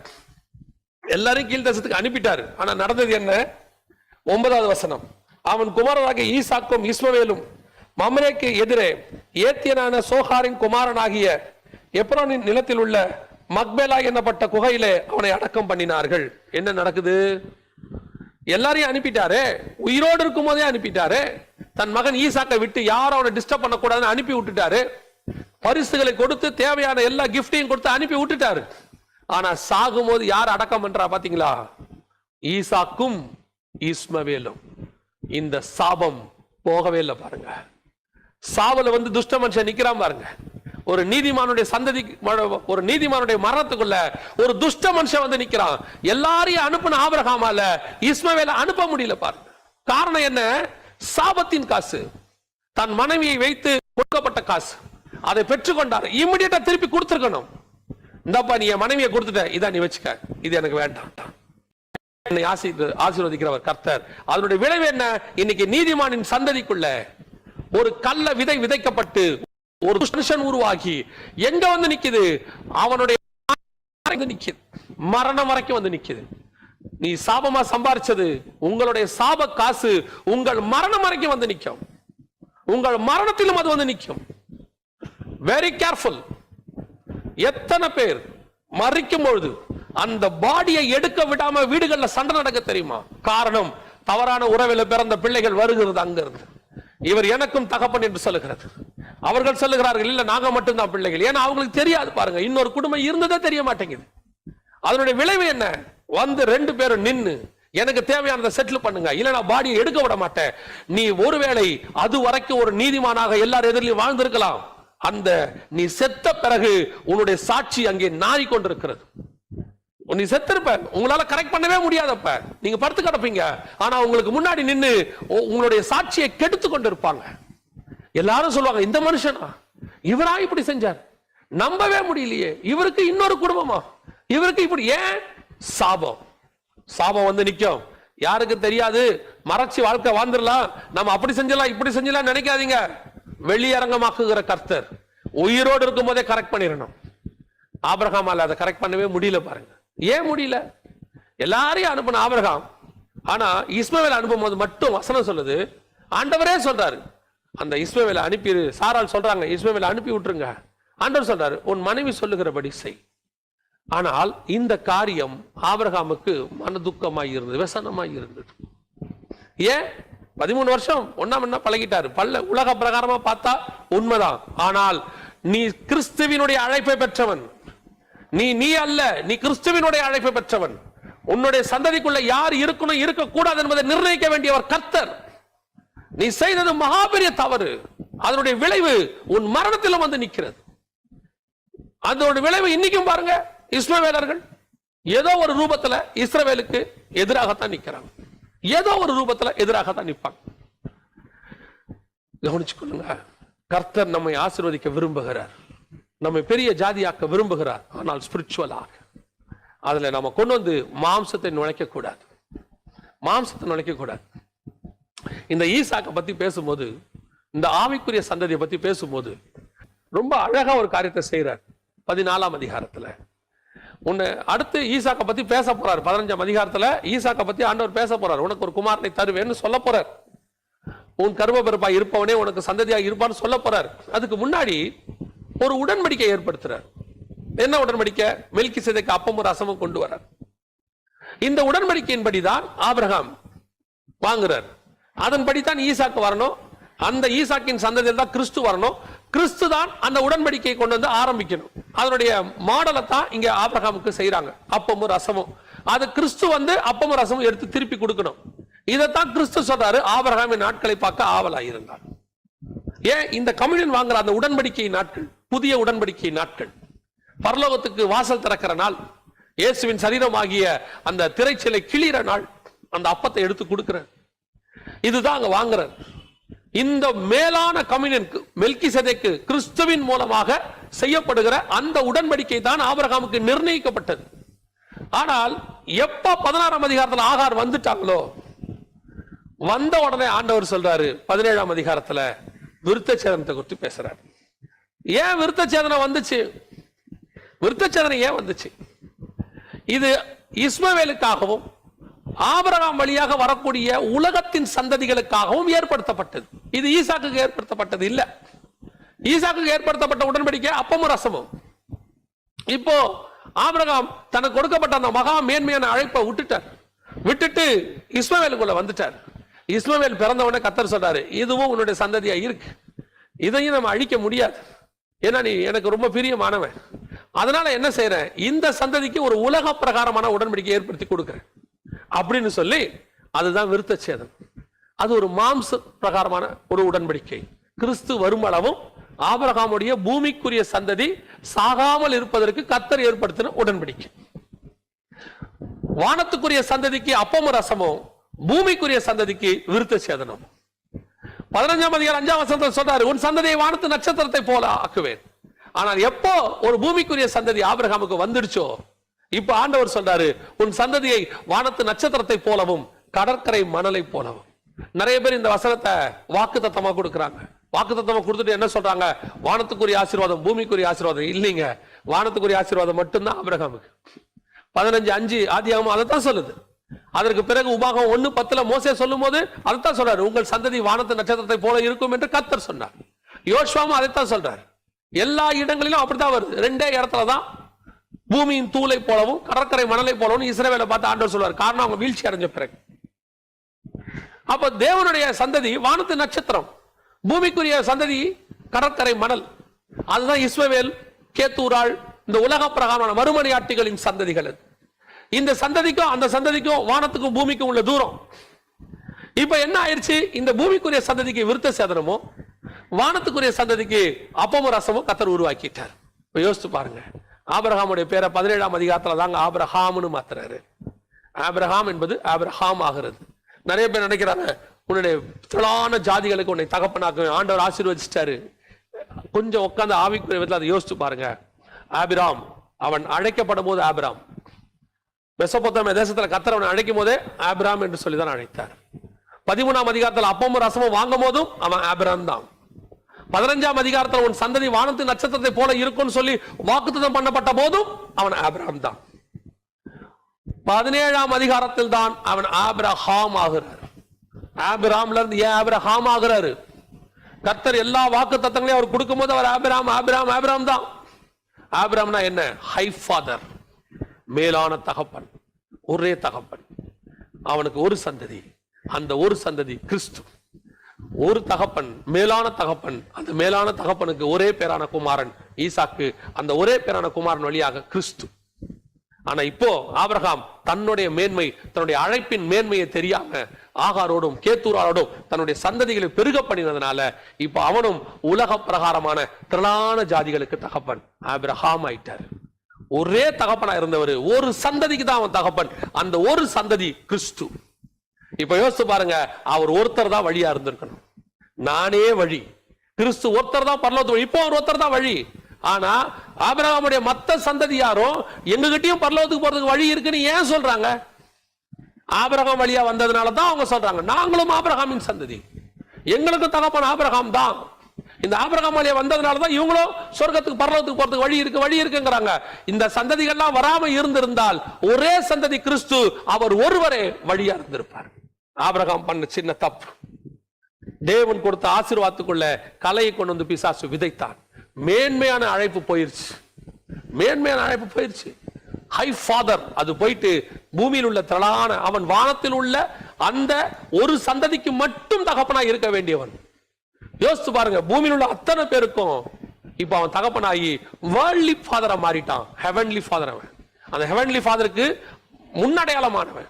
Speaker 1: எல்லாரையும் கீழ் தேசத்துக்கு அனுப்பிட்டாரு. ஆனா நடந்தது என்ன? 9வது வசனம். அவன் குமாரனாகிய ஈசாக்கும் இஸ்மவேலும் மம்ரேக்கு எதிரே ஏத்தியனான சோகாரின் குமாரனாகிய எப்ரோனின் நிலத்தில் உள்ள மக்பேலா என்னப்பட்ட குகையிலே அவனை அடக்கம் பண்ணினார்கள். என்ன நடக்குது? எல்லாரையும் அனுப்பிட்டாரு, உயிரோடு இருக்கும் போதே அனுப்பிட்டாரு. தன் மகன் ஈசாக்கை விட்டு யாரும் அவனை டிஸ்டர்ப் பண்ணக்கூடாதுன்னு அனுப்பி விட்டுட்டாரு. பரிசுகளை கொடுத்து தேவையான எல்லா கிஃப்டையும் கொடுத்து அனுப்பி விட்டுட்டாரு. ஆனா சாகும் போது யார் அடக்கம் பண்றா பாத்தீங்களா? ஈசாக்கும் இஸ்மவேலும். இந்த சாபம் போகவே இல்லை பாருங்க. சாவல வந்து துஷ்ட மனுஷன் நிக்கிறான் பாருங்க. ஒரு நீதிமானுடைய சந்ததி, ஒரு நீதிமானுடைய மரணத்துக்குள்ள ஒரு துஷ்ட மனுஷன் வந்து நிக்கிறான். எல்லாரையும் அனுப்பின ஆபிரகாமால இஸ்மவேல அனுப்ப முடியல பாருங்க. காரணம் என்ன? சாபத்தின் காசு, தன் மனைவியை வைத்து கொடுக்கப்பட்ட காசு, அதை பெற்றுக்கொண்டார். இம்மிடியேட்டா திருப்பி கொடுத்துருக்கணும். இந்தப்பா நீ என் மனைவியை கொடுத்துட்ட, இதான் நீ வச்சுக்க, இது எனக்கு வேண்டாம். ஆசீர்வதிக்கிறவர் கர்த்தர். அதனுடைய விளைவு என்ன? இன்னைக்கு நீதிமானின் சந்ததிக்குள்ள ஒரு கள்ள விதை விதைக்கப்பட்டு ஒரு மனுஷன் உருவாகி எங்க வந்து நிக்குது? அவனுடைய நிக்குது, மரணம் வரைக்கும் வந்து நிக்குது. நீ சாபமா சம்பாரிச்சது, உங்களுடைய சாப காசு உங்கள் மரணம் வரைக்கும் வந்து நிற்கும். உங்கள் மரணத்திலும் அது வந்து நிற்கும். Very careful. எத்தனை பேர் மறிக்கும் பொழுது அந்த பாடியை எடுக்க விடாம வீடுகள்ல சண்டை நடக்க தெரியுமா? காரணம், தவறான உறவில் பிறந்த பிள்ளைகள் வருகிறது அங்கிருந்து. இவர் எனக்கும் தகப்பன் என்று சொல்லுகிறது. அவர்கள் சொல்லுகிறார்கள், இல்ல நாங்க மட்டும்தான் பிள்ளைகள். ஏன்னா அவங்களுக்கு தெரியாது பாருங்க, இன்னொரு குடும்பம் இருந்ததே தெரிய மாட்டேங்குது. அதனுடைய விளைவு என்ன? வந்து 2 பேரும் நின்னு எனக்கு தேவையானதை செட்டில் பண்ணுங்க, இல்ல நான் பாடியை எடுக்க விட மாட்டேன். நீ ஒருவேளை அது வரைக்கும் ஒரு நீதிமானாக எல்லார் எதிரிலும் வாழ்ந்திருக்கலாம். அந்த நீ செத்த பிறகு உன்னுடைய சாட்சி அங்கே நாறி கொண்டிருக்கிறது. நீ செத்திருப்ப, உங்களால கரெக்ட் பண்ணவே முடியாதப்ப நீங்க படுத்து கிடப்பீங்க. ஆனா உங்களுக்கு முன்னாடி நின்னு உங்களுடைய சாட்சியை கெடுத்து கொண்டிருப்பாங்க. எல்லாரும் சொல்லுவாங்க, இந்த மனுஷனா இவரா இப்படி செஞ்சார், நம்பவே முடியலையே, இவருக்கு இன்னொரு குடும்பமா, இவருக்கு இப்படி. ஏன்? சாபம். சாபம் வந்து நிக்கும். யாருக்கு தெரியாது, மறைச்சு வாழ்க்கை வாழ்ந்துடலாம், நம்ம அப்படி செஞ்சலாம் இப்படி செஞ்சலாம் நினைக்காதீங்க. வெளியரங்கமாக்குகிற கர்த்தர் உயிரோடு இருக்கும் போதே கரெக்ட் பண்ணிடணும். ஆபிரகாமால அதை கரெக்ட் பண்ணவே முடியல பாருங்க. ஏன் முடியல? எல்லாரையும் அனுப்பின ஆபிரகாம், ஆனா இஸ்மவேல் அனுப்பும் போது மட்டும் வசனம் சொல்லுது, ஆண்டவரே சொல்றாரு அந்த இஸ்மவேலை அனுப்பி, சாரால் சொல்றாங்க இஸ்மவேலை அனுப்பி விட்டுருங்க. ஆண்டவர் சொல்றாரு, உன் மனைவி சொல்லுகிறபடி செய். ஆனால் இந்த காரியம் ஆபிரகாமுக்கு மன துக்கமாய் இருந்தது, व्यसனமாய் இருந்தது. ஏன்? 13 வருஷம் ஒண்ணா பழகிட்டாரு. உலக பிரகாரமா பார்த்தா உண்மைதான். ஆனால் நீ கிறிஸ்துவினுடைய அழைப்பை பெற்றவன். நீ அல்ல, நீ கிறிஸ்துவினுடைய அழைப்பை பெற்றவன். உன்னுடைய சந்ததிக்குள்ள யார் இருக்கணும் இருக்கக்கூடாது என்பதை நிர்ணயிக்க வேண்டியவர் கர்த்தர். நீ செய்தது மகாபெரிய தவறு. அதனுடைய விளைவு உன் மரணத்திலும் வந்து நிற்கிறது. அதோட விளைவு இன்னைக்கும் பாருங்க, இஸ்மவேலர்கள் ஏதோ ஒரு ரூபத்துல இஸ்ரவேலுக்கு எதிராகத்தான் நிற்கிறாங்க. ஏதோ ஒரு ரூபத்துல எதிராகத்தான் நிற்பாங்க. கவனிச்சு கொள்ளுங்க. கர்த்தர் நம்மை ஆசீர்வதிக்க விரும்புகிறார், நம்மை பெரிய ஜாதியாக்க விரும்புகிறார். ஆனால் ஸ்பிரிச்சுவலாக அதுல நம்ம கொண்டு வந்து மாம்சத்தை நுழைக்க கூடாது. மாம்சத்தை நுழைக்க கூடாது. இந்த ஈசாக்கை பத்தி பேசும்போது, இந்த ஆவிக்குரிய சந்ததியை பத்தி பேசும்போது ரொம்ப அழகா ஒரு காரியத்தை செய்யறார். 14ஆம் அதிகாரத்துல உன்னை அடுத்து ஈசாக்க பத்தி பேச போறார். 15ஆம் அதிகாரத்துல ஈசாக்க பத்தி ஆண்டவர் பேச போறார். உனக்கு ஒரு குமாரனை தருவேன்னு சொல்ல போறார். உன் கர்ப்பப்பிறப்பா இருப்பவனே உனக்கு சந்ததியா இருப்பான்னு சொல்ல போறார். அதுக்கு முன்னாடி ஒரு உடன்படிக்கை ஏற்படுத்துறார். என்ன உடன்படிக்கை? மெல்கிசேதேக்கு அப்பமும் ரசமும் கொண்டு வரார். இந்த உடன்படிக்கையின்படிதான் ஆபிரகாம் வாங்குறார். அதன்படித்தான் ஈசாக்கு வரணும். அந்த ஈசாக்கின் சந்ததியில் தான் கிறிஸ்து வரணும். கிறிஸ்து தான் அந்த உடன்படிக்கையை கொண்டு வந்து ஆரம்பிக்கணும். அதனுடைய மாடலை தான் இங்க ஆபிரகாமுக்கு செய்யறாங்க. அப்பமும் ரசமும். அது கிறிஸ்து வந்து அப்பமும் ரசமும் எடுத்து திருப்பி கொடுக்கணும். இதைத்தான் கிறிஸ்து சொல்றாரு, ஆபிரகாமின் நாட்களை பார்க்க ஆவலாயிருந்தார். ஏன்? இந்த கம்யூனியன் வாங்குற அந்த உடன்படிக்கை நாட்கள், புதிய உடன்படிக்கை நாட்கள், பரலோகத்துக்கு வாசல் திறக்கிற நாள், இயேசுவின் சரீரமாகிய அந்த திரைச்சிலை கிளிற நாள், அந்த அப்பத்தை எடுத்து கொடுக்கிறார். இதுதான் அங்க வாங்குறார். இந்த மேலான கம்யூனியன் மெல்கிசேதேக்கு கிறிஸ்துவின் மூலமாக செய்யப்படுகிற அந்த உடன்படிக்கை தான் ஆபிரகாமுக்கு நிர்ணயிக்கப்பட்டது. ஆனால் எப்ப 16ஆம் அதிகாரத்தில் ஆகார் வந்துட்டாங்களோ, வந்த உடனே ஆண்டவர் சொல்றாரு 17ஆம் அதிகாரத்துல விருத்த சேதனத்தை குறித்து பேசுறாரு. ஏன் விருத்த சேதனம் வந்துச்சு? விருத்த சேதனம் ஏன் வந்துச்சு? இது இஸ்மவேலுக்காகவும் ஆபிரகாம் வழியாக வரக்கூடிய உலகத்தின் சந்ததிகளுக்காகவும் ஏற்படுத்தப்பட்டது. இது ஈசாக்குக்கு ஏற்படுத்தப்பட்டது இல்ல. ஈசாக்குக்கு ஏற்படுத்தப்பட்ட உடன்படிக்கை அப்பமும் ரசமும். இப்போ ஆபிரகாம் தனக்கு கொடுக்கப்பட்ட அந்த மகா மேன்மையான அழைப்பை விட்டுட்டு இஸ்மவேலுக்குள்ள வந்துட்டார். இஸ்மவேல் பிறந்தவனே கர்த்தர் சொல்றாரு, இதுவும் உன்னுடைய சந்ததியா இருக்கு, இதையும் நம்ம அழிக்க முடியாது, ஏன்னா நீ எனக்கு ரொம்ப பிரியமானவன். அதனால என்ன செய்யறேன், இந்த சந்ததிக்கு ஒரு உலக பிரகாரமான உடன்படிக்கை ஏற்படுத்தி கொடுக்கிறேன் அப்படின்னு சொல்லி, அதுதான் விருத்த சேதனம். அது ஒரு மாம்ச பிரகாரமான ஒரு உடன்படிக்கை. கிறிஸ்து வருமளவும் ஆபிரகாமுடைய பூமிக்குரிய சந்ததி சாகாமல் இருப்பதற்கு கர்த்தர் ஏற்படுத்தின உடன்படிக்கை. வானத்துக்குரிய சந்ததிக்கு அப்பமும் ரசமும், பூமிக்குரிய சந்ததிக்கு விருத்த சேதனம். 15ஆம் அதிகாரம் 5ஆம் வசனத்தில் சொல்றாரு, உன் சந்ததியை வானத்து நட்சத்திரத்தை போல ஆக்குவேன். ஆனால் எப்போ ஒரு பூமிக்குரிய சந்ததி ஆபிரகாமுக்கு வந்துடுச்சோ, இப்ப ஆண்டவர் சொல்றாரு, உன் சந்ததியை வானத்து நட்சத்திரத்தை போலவும் கடற்கரை மணலை போலவும். நிறைய பேர் இந்த வசனத்தை வாக்கு தத்தமா கொடுக்கறாங்க. வாக்கு தத்தமா கொடுத்துட்டு என்ன சொல்றாங்க? வானத்துக்குரிய ஆசீர்வாதம், பூமிக்குரிய ஆசீர்வாதம் இல்லைங்க. வானத்துக்குரிய ஆசீர்வாதம் மட்டும்தான் ஆபிரகாமுக்கு. 15:5 ஆதியாகமம் அதைத்தான் சொல்லுது. அதற்கு பிறகு உபாகம் 1:10 மோசே சொல்லும் போது அதைத்தான் சொல்றாரு, உங்கள் சந்ததி வானத்து நட்சத்திரத்தை போல இருக்கும் என்று கர்த்தர் சொன்னார். யோசுவாவும் அதைத்தான் சொல்றாரு. எல்லா இடங்களிலும் அப்படித்தான் வருது. 2 இடத்துலதான் பூமியின் தூளை போலவும் கடற்கரை மணலை போலவும் இஸ்ரவேலை பார்த்து ஆண்டவர் சொல்வார். காரணம் அவங்க வீழ்ச்சி அடைஞ்ச பிறகு. அப்ப தேவனுடைய சந்ததி வானத்து நட்சத்திரம், பூமிக்குரிய சந்ததி கடற்கரை மணல். அதுதான் இஸ்ரவேல், கேத்தூராள், இந்த உலக பிரகாரமான மறுமனையாட்டிகளின் சந்ததிகள். இந்த சந்ததிக்கும் அந்த சந்ததிக்கும் வானத்துக்கும் பூமிக்கும் உள்ள தூரம். இப்ப என்ன ஆயிடுச்சு? இந்த பூமிக்குரிய சந்ததிக்கு விருத்த சேதனமோ வானத்துக்குரிய சந்ததிக்கு அப்பமும் ரசமும் கர்த்தர் உருவாக்கிட்டார். யோசிச்சு பாருங்க. ஆபிரகாமுடைய பேரை 17ஆம் அதிகாரத்துல தாங்க ஆபிரகாம்னு மாத்துறாரு. ஆபிரகாம் என்பது ஆபிரகாம் ஆகிறது. நிறைய பேர் நினைக்கிறாங்க, உன்னுடைய திரளான ஜாதிகளுக்கு உன்னை தகப்பனாக்க ஆண்டவர் ஆசீர்வதிச்சிட்டாரு. கொஞ்சம் உட்கார்ந்து ஆவிக்குரிய விதத்தில் அதை யோசிச்சு பாருங்க. ஆபிராம் அவன் அழைக்கப்படும் போது ஆபிராம், மெசொப்பொத்தாமியா தேசத்துல கர்த்தர் அவனை அழைக்கும் போதே ஆபிராம் என்று சொல்லிதான் அழைத்தார். 13ஆம் அதிகாரத்தில் அப்பமும் ரசமும் வாங்கும் போதும் அவன் ஆபிராம் தான். 15ஆம் அதிகாரத்தில் உன் சந்ததி வானத்து நட்சத்திரத்தை போல இருக்கும்னு சொல்லி வாக்குத்தத்தம் பண்ணப்பட்ட போதும் அவன் ஆபிராம் தான். 17ஆம் அதிகாரத்தில் தான் அவன் ஆபிரகாம் ஆகிறார். ஆபிராம்ல இருந்து ஏன் ஆபிரகாம் ஆகிறாரு? கர்த்தர் எல்லா வாக்கு தத்தங்களையும் அவர் கொடுக்கும் போது அவர் ஆபிராம் ஆபிராம் ஆபிராம் தான். ஆபிராம்னா என்ன? ஹை ஃபாதர், மேலான தகப்பன், ஒரே தகப்பன். அவனுக்கு ஒரு சந்ததி, அந்த ஒரு சந்ததி கிறிஸ்து. ஒரு தகப்பன், மேலான தகப்பன். அந்த மேலான தகப்பனுக்கு ஒரே பேரான குமாரன் ஈசாக்கு, அந்த ஒரே பேரான குமாரன் வழியாக கிறிஸ்து. ஆனா இப்போ ஆபிரகாம் தன்னுடைய மேன்மை, தன்னுடைய அழைப்பின் மேன்மையை தெரியாம ஆகாரோடும் கேத்தூராரோடும் தன்னுடைய சந்ததிகளை பெருக பண்ணினதுனால இப்ப அவனும் உலக பிரகாரமான திரளான ஜாதிகளுக்கு தகப்பன் ஆபிரகாம் ஆயிட்டார். ஒரே தகப்பனா இருந்தவர், ஒரு சந்ததிக்கு தான் அவன் தகப்பன். அந்த ஒரு சந்ததி கிறிஸ்து. இப்ப யோசிச்சு பாருங்க, அவர் ஒருத்தர் தான் வழியா இருந்திருக்கணும். நானே வழி, கிறிஸ்து ஒருத்தர் தான் பரலோகத்து வழி. இப்போ அவர் ஒருத்தர் தான் வழி. ஆனா ஆபிரகாமுடைய மத்த சந்ததி யாரும் எங்ககிட்டயும் பரலோகத்துக்கு போறதுக்கு வழி இருக்குன்னு ஏன் சொல்றாங்க? ஆபிரகாம் வழியா வந்ததுனால தான் அவங்க சொல்றாங்க, நாங்களும் ஆபிரகாமின் சந்ததி, எங்களுக்கு தகப்பன் ஆபிரகாம் தான். இந்த ஆபிரகாம் வழியா வந்ததுனால தான் இவங்களும் சொர்க்கத்துக்கு பரலோகத்துக்கு போறதுக்கு வழி இருக்குங்கிறாங்க. இந்த சந்ததிகள்லாம் வராம இருந்திருந்தால் ஒரே சந்ததி கிறிஸ்து, அவர் ஒருவரே வழியா இருந்திருப்பார். ஆபிரகாம் பண்ண சின்ன தப்பு. தேவன் கொடுத்த ஆசீர்வாதத்துக்குள்ள கலையை கொண்டு வந்து பிசாசு விதைத்தான். மேன்மையான அழைப்பு போயிருச்சு, மேன்மையான அழைப்பு போயிருச்சு. ஹை ஃபாதர் அது போயிட்டு பூமியில் உள்ள திரளான, அவன் வானத்தில் உள்ள அந்த ஒரு சந்ததிக்கு மட்டும் தகப்பனா இருக்க வேண்டியவன். யோசிச்சு பாருங்க, பூமியில் உள்ள அத்தனை பேருக்கும் இப்ப அவன் தகப்பனாகி வேர்ல்ட்லி ஃபாதரா மாறிட்டான். ஹெவன்லி ஃபாதர் அவன். அந்த ஹெவன்லி ஃபாதருக்கு முன்னடையாளமானவன்.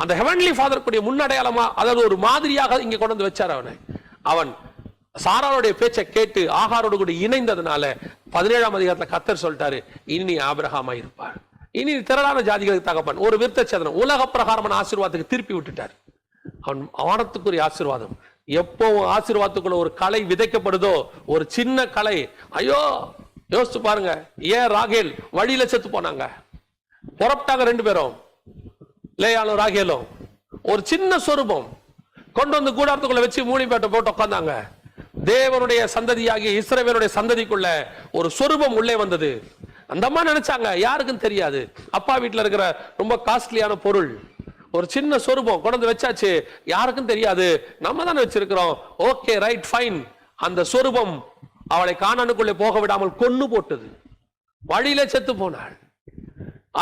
Speaker 1: அந்த ஹெவன்லி ஃபாதருக்குடைய முன்னடையாளமா, அதாவது ஒரு மாதிரியாக இங்க கொண்டு வந்து வச்சார் அவனை. அவன் சாராளுடைய பேச்சை கேட்டு ஆகாரோடு கூட இணைந்ததுனால 17ஆம் அதிகாரத்துல கர்த்தர் சொல்லிட்டாரு, இனி ஆபிரகாமா இருப்பார், இனி திரளான ஜாதிகளுக்கு தகப்பன். ஒரு விருத்த சேதனம், உலக பிரகாரமான ஆசீர்வாதத்துக்கு திருப்பி விட்டுட்டார். அவன் வானத்துக்குரிய ஆசீர்வாதம். எப்போ ஆசீர்வாதத்துக்குள்ள ஒரு களை விதைக்கப்படுதோ, ஒரு சின்ன களை, ஐயோ யோசிச்சு பாருங்க, ஏன் ராகேல் வழியில செத்து போனாங்க? புறப்பட்டாங்க 2 பேரும், லேயாலும் ராகேலும். ஒரு சின்ன சொரூபம் கொண்டு வந்து கூடாரத்துக்குள்ள வச்சு மூலிப்பேட்டை போட்டு உட்கார்ந்தாங்க. தேவனுடைய சந்ததியாகிய இஸ்ரவேலுடைய சந்ததிக்குள்ள ஒரு சொரூபம் உள்ளே வந்தது. அந்த அம்மா நினைச்சாங்க, யாருக்கும் தெரியாது, அப்பா வீட்டுல இருக்கிற ரொம்ப காஸ்ட்லியான பொருள், ஒரு சின்ன சொரூபம் கொண்டு வந்து வச்சாச்சு, யாருக்கும் தெரியாது, நம்ம தானே வச்சிருக்கிறோம், ஓகே ரைட் ஃபைன். அந்த சொரூபம் அவளை கானானுக்குள்ளே போக விடாமல் கொன்னு போட்டது. வழியில செத்து போனாள்.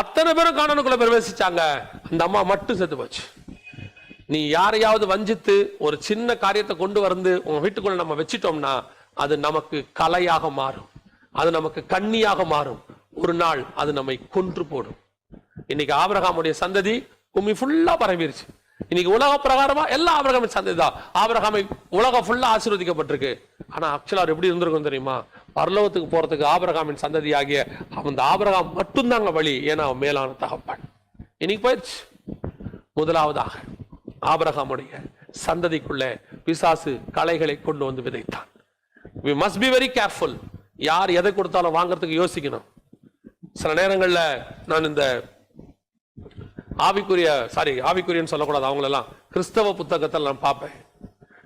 Speaker 1: அத்தனை பேரும் கானானுக்குள்ள பிரவேசிச்சாங்க, அந்த அம்மா மட்டும் செத்து போச்சு. நீ யாரையாவது வஞ்சித்து ஒரு சின்ன காரியத்தை கொண்டு வந்து உங்க வீட்டுக்குள்ள நம்ம வச்சிட்டோம்னா அது நமக்கு கலையாக மாறும், அது நமக்கு கண்ணியாக மாறும். ஒரு நாள் அது நம்மை கொன்று போடும். இன்னைக்கு ஆபிரகாமுடைய சந்ததி பூமி ஃபுல்லா பரவிருச்சு. இன்னைக்கு உலக பிரகாரமா எல்லாம் ஆபிரகாமின் சந்ததி தான். ஆபிரகாமை உலகம் ஃபுல்லா ஆசீர்வதிக்கப்பட்டிருக்கு. ஆனா ஆக்சுவலா எப்படி இருந்திருக்கும் தெரியுமா? பரலோகத்துக்கு போறதுக்கு ஆபிரகாமின் சந்ததி ஆகிய அந்த ஆபிரகாம் மட்டும்தாங்க வழி. ஏன்னா அவன் மேலான தகப்பன். இன்னைக்கு போயிடுச்சு. முதலாவதாக ஆபிரகாமுடைய சந்ததிக்குள்ள பிசாசு களைகளை கொண்டு வந்து விதைத்தான். We must be very careful. யார் எதை கொடுத்தாலும் வாங்கறதுக்கு யோசிக்கணும். சில நேரங்கள்ல நான் இந்த ஆவிக்குரியன்னு சொல்லக்கூடாது, அவங்களெல்லாம் கிறிஸ்தவ புத்தகத்தில் நான் பார்ப்பேன்.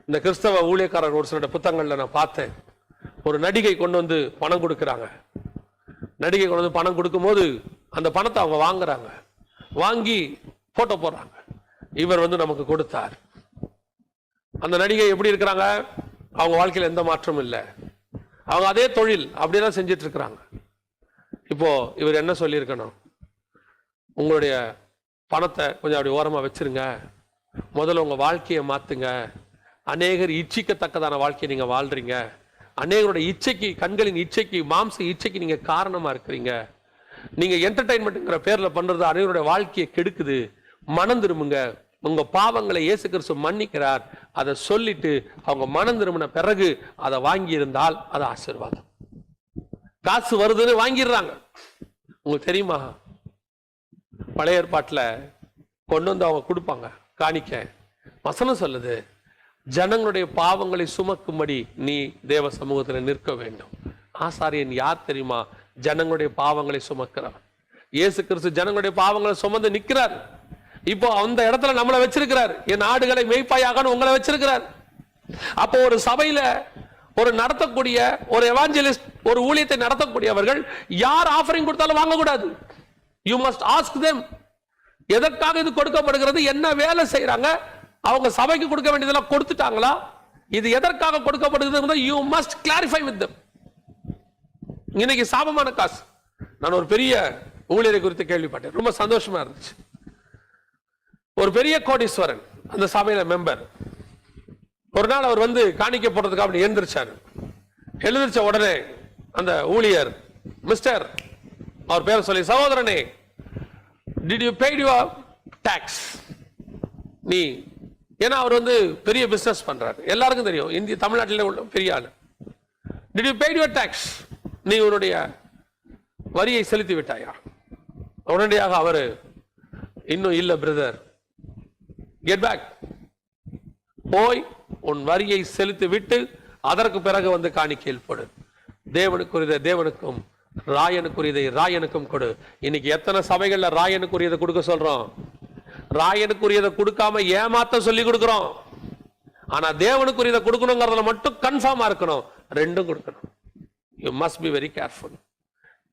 Speaker 1: இந்த கிறிஸ்தவ ஊழியக்காரர் ஒரு சில புத்தகங்கள்ல நான் பார்த்தேன். ஒரு நடிகை கொண்டு வந்து பணம் கொடுக்குறாங்க. நடிகை கொண்டு வந்து பணம் கொடுக்கும்போது அந்த பணத்தை அவங்க வாங்குறாங்க. வாங்கி போட்டோ போடுறாங்க, இவர் வந்து நமக்கு கொடுத்தார். அந்த நடிகை எப்படி இருக்கிறாங்க? அவங்க வாழ்க்கையில் எந்த மாற்றமும் இல்லை. அவங்க அதே தொழில் அப்படிதான் செஞ்சிட்டு இருக்கிறாங்க. இப்போ இவர் என்ன சொல்லியிருக்கணும்? உங்களுடைய பணத்தை கொஞ்சம் அப்படி ஓரமா வச்சிருங்க, முதல்ல உங்க வாழ்க்கையை மாத்துங்க. அநேகர் இச்சிக்கத்தக்கதான வாழ்க்கையை நீங்க வாழ்றீங்க. அநேகருடைய இச்சைக்கு, கண்களின் இச்சைக்கு, மாம்ச இச்சைக்கு நீங்க காரணமா இருக்கிறீங்க. நீங்க என்டர்டைன்மெண்ட்ங்கிற பேர்ல பண்றது அநேகருடைய வாழ்க்கையை கெடுக்குது. மனம் திரும்புங்க, உங்க பாவங்களை இயேசு கிறிஸ்து மன்னிக்கிறார். அதை சொல்லிட்டு அவங்க மனம் திரும்பின பிறகு அதை வாங்கி இருந்தால் அது ஆசீர்வாதம். காசு வருதுன்னு வாங்கிடுறாங்க. உங்களுக்கு தெரியுமா, பழைய ஏற்பாட்டுல கொண்டு வந்து அவங்க கொடுப்பாங்க காணிக்க. வசனம் சொல்லுது, ஜனங்களுடைய பாவங்களை சுமக்கும்படி நீ தேவ சமூகத்தில் நிற்க வேண்டும். ஆசாரியன் யார் தெரியுமா? ஜனங்களுடைய பாவங்களை சுமக்கிறார். இயேசு கிறிஸ்து ஜனங்களுடைய பாவங்களை சுமந்து நிற்கிறார். இப்போ அந்த இடத்துல நம்மளை வச்சிருக்கிறார். என் ஆடுகளை மேய்ப்பாயாக உங்களை வச்சிருக்கிறார். அப்போ ஒரு சபையில ஒரு நடத்தக்கூடிய ஒரு எவாஞ்சலிஸ்ட், ஒரு ஊழியத்தை நடத்தக்கூடியவர்கள் யார் ஆஃபரிங் கொடுத்தாலும் வாங்கக்கூடாது. யூ மஸ்ட் ஆஸ்க் தெம், எதற்காக இது கொடுக்கப்படுகிறது, என்ன வேலை செய்யறாங்க, அவங்க சபைக்கு கொடுக்க வேண்டியதெல்லாம் கொடுத்துட்டாங்களா, இது எதற்காக கொடுக்கப்படுகிறது, you must clarify with them. இன்னைக்கு சாபமான காசு. நான் ஒரு பெரிய ஊழியரை குறித்து கேள்விப்பட்டேன், ரொம்ப சந்தோஷமா இருந்துச்சு. ஒரு பெரிய கோடீஸ்வரன், அந்த சபையில மெம்பர். ஒரு நாள் அவர் வந்து காணிக்க போடுறதுக்கு அப்படி எழுந்திருச்சாரு. எழுந்திருச்ச உடனே அந்த ஊழியர் மிஸ்டர் அவர் பேரை சொல்லி, சகோதரனே, did you paid your tax? நீ, ஏன்னா அவர் வந்து பெரிய பிசினஸ் பண்றாரு, எல்லாருக்கும் தெரியும், இந்திய தமிழ்நாட்டில் உள்ள பெரிய ஆளு. Did you paid your tax? நீ உன்னுடைய வரியை செலுத்தி விட்டாயா? உடனடியாக அவரு, இன்னும் இல்ல பிரதர், கெட் பேக், போய் உன் வரியை செலுத்தி விட்டு அதற்கு பிறகு வந்து காணிக்கையில் போடு. தேவனுக்குரியதை தேவனுக்கும், ராயனுக்குரியதை ராயனுக்கும் கொடு. இன்னைக்கு எத்தனை சபைகள்ல ராயனுக்குரியதை கொடுக்க சொல்றோம், ராயனுக்குரியதை கொடுக்காம ஏமாத்த சொல்லி கொடுக்கிறோம். ஆனா தேவனுக்குரியதை கொடுக்கணுங்கிறதுல மட்டும் கன்ஃபார்மா இருக்கணும், ரெண்டும் கொடுக்கணும். You must be very careful.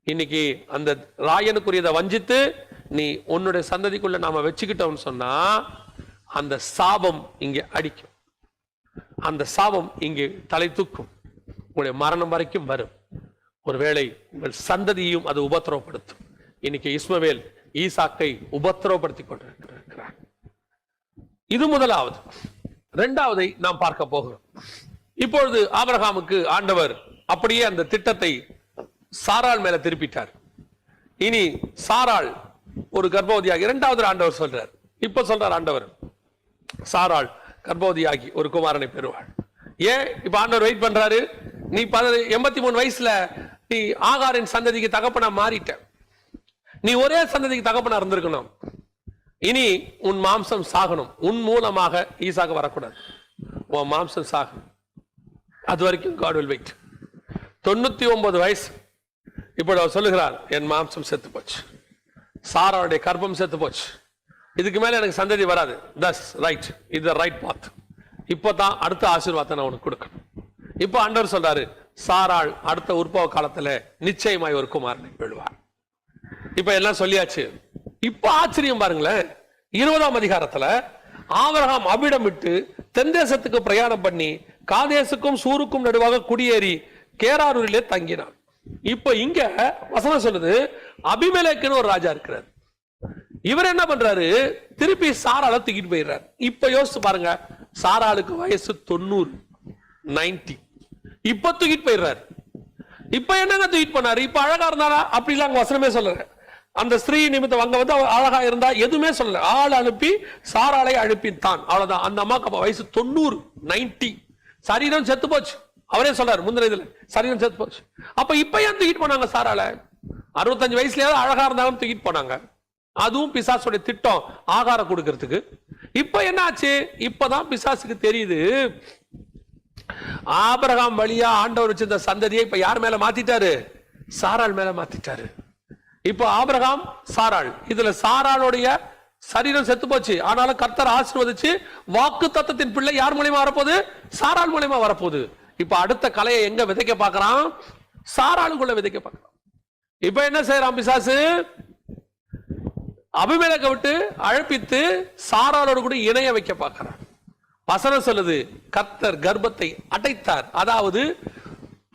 Speaker 1: இன்னைக்கு அந்த ராயனுக்குரியதை வஞ்சித்து நீ உன்னுடைய சந்ததிக்குள்ள நாம வச்சுக்கிட்டோம்னு சொன்னா அந்த சாபம் இங்கே அடிக்கும், அந்த சாபம் இங்கே தலை தூக்கும், உங்களுடைய மரணம் வரைக்கும் வரும். ஒருவேளை உங்கள் சந்ததியும் அது உபத்திரவப்படுத்தும். இன்னைக்கு இஸ்மவேல் ஈசாக்கை உபத்திரவப்படுத்தி கொண்டிருக்கிறார். இது முதலாவது. இரண்டாவதை நாம் பார்க்க போகிறோம். இப்பொழுது ஆபிரகாமுக்கு ஆண்டவர் அப்படியே அந்த திட்டத்தை சாராள் மேல திருப்பிட்டார். இனி சாராள் ஒரு கர்ப்பவதியாகி, இரண்டாவது ஆண்டவர் சொல்றார், இப்ப சொல்றார் ஆண்டவர், சாராள் கர்ப்பவதியாகி ஒரு குமாரனை பெறுவாள். ஏன் இப்ப ஆண்டவர் வெயிட் பண்றாரு? நீ 83 வயசுல நீ ஆகாரின் சந்ததிக்கு தகப்பனா மாறிட்ட, நீ ஒரே சந்ததிக்கு தகப்பனா இருந்திருக்கணும். இனி உன் மாம்சம் சாகணும், உன் மூலமாக ஈசாக்கு வரக்கூடாது, உன் மாம்சம் சாகணும். அது வரைக்கும் God will wait. 99 வயசு. இப்படி அவர் சொல்லுகிறார், என் மாம்சம் செத்து போச்சு, சாராளுடைய கர்ப்பம் செத்து போச்சு, இதுக்கு மேல எனக்கு சந்ததி வராது. தஸ் ரைட், இது ரைட் பாத். இப்பதான் அடுத்த ஆசீர்வாதத்தை நான் உனக்கு கொடுக்கணும். இப்போ ஆண்டவர் சொல்றாரு, சாராள் அடுத்த உற்பவ காலத்துல நிச்சயமாய் ஒரு குமாரனை பெறுவார். இப்ப எல்லாம் சொல்லியாச்சு. இப்ப ஆச்சரியம் பாருங்களேன், 20ஆம் அதிகாரத்துல ஆபிரகாம் அபிடம் விட்டு தென்தேசத்துக்கு பிரயாணம் பண்ணி காதேசுக்கும் சூருக்கும் நடுவாக குடியேறி கேராரூரிலே தங்கினான். இப்ப இங்க வசனம் சொல்லுது, அபிமெலேக்குன்னு ஒரு ராஜா இருக்கிறார். இவர் என்ன பண்றாரு? திருப்பி சாராளை தூக்கிட்டு போயிடுறாரு. இப்ப யோசிச்சு பாருங்க, சாராளுக்கு வயசு 90. இப்ப தூக்கிட்டு போயிடுறாரு. இப்ப என்னங்க தூக்கிட்டு போனாரு? இப்ப அழகா இருந்தாரா? அப்படிலாம் அங்க வசனமே சொல்லுற. அந்த ஸ்திரீ நிமித்தம் அங்க வந்து அழகா இருந்தா எதுவுமே சொல்லல. ஆள் அனுப்பி சாராளை அனுப்பித்தான், அவ்வளவுதான். அந்த அம்மாக்கு அப்ப வயசு 90. சரீரம் செத்து போச்சு. அவரே சொல்றாரு முந்தின இதுல, சரீரம் செத்து போச்சு. அப்ப இப்ப ஏன் தூக்கிட்டு போனாங்க சாராளை? 65 வயசுலயாவது அழகா இருந்தாலும் தூக்கிட்டு போனாங்க. அதுவும் பிசாசுடைய திட்டம், ஆகாரம் கொடுக்கிறதுக்கு. இப்ப என்ன ஆச்சு? இப்பதான் பிசாசுக்கு தெரியுது, ஆபிரகாம் வழியா ஆண்டவர் வச்சிருந்த சந்ததியை இப்ப யார் மேல மாத்திட்டாரு? சாராள் மேல மாத்திட்டாரு. இப்ப ஆபிரகாம் சாராள், இதுல சாராளுடைய சரீரம் செத்து போச்சு, ஆனாலும் கர்த்தர் ஆசீர்வதிச்சு வாக்கு தத்தத்தின் பிள்ளை யார் மூலியமா வரப்போகுது? சாராள் மூலியமா வரப்போகுது. இப்ப அடுத்த கலையை எங்க விதைக்க பார்க்கறான்? சாராளுக்குள்ள விதைக்க பார்க்கறான். இப்ப என்ன செய்யறான் பிசாசு? அபிமெலேக்கை விட்டு அழைப்பித்து சாராளோடு கூட இணைய வைக்க பார்க்கிறான். வசனம் சொல்லுது, கர்த்தர் கர்ப்பத்தை அடைத்தார். அதாவது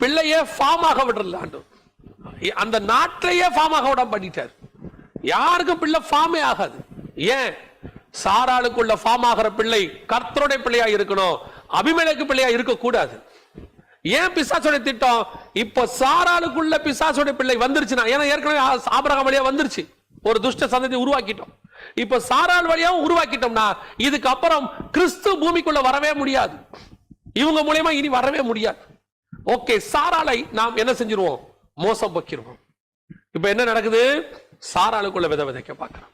Speaker 1: பிள்ளையே ஃபார்ம் ஆக விடலாண்டு, அந்த நாட்டிலேயே ஃபார்ம் ஆக விட பண்ணிட்டார். யாருக்கும் பிள்ளை ஃபார்மே ஆகாது. ஏன்? சாராளுக்குள்ள ஃபார்ம் ஆகிற பிள்ளை கர்த்தருடைய பிள்ளையா இருக்கணும், அபிமெலேக்கு பிள்ளையா இருக்க கூடாது. ஏன் பிசாசுடைய திட்டம்? இப்ப சாராளுக்குள்ள பிசாசுடைய பிள்ளை வந்துருச்சுன்னா, ஏன்னா ஏற்கனவே ஆபிரகாம் வழியா வந்துருச்சு, ஒரு துஷ்ட சந்ததி உருவாக்கிட்டோம். இப்ப சாராள் வழியாவும் உருவாக்கிட்டோம்னா இதுக்கு அப்புறம் கிறிஸ்து பூமிக்குள்ள வரவே முடியாது, இவங்க மூலமா இனி வரவே முடியாது. ஓகே, சாராளை நாம் என்ன செஞ்சிருவோம்? மோசம் போக்கிடுவோம். இப்ப என்ன நடக்குது? சாராளுக்குள்ள விதை விதைக்க பார்க்கிறோம்.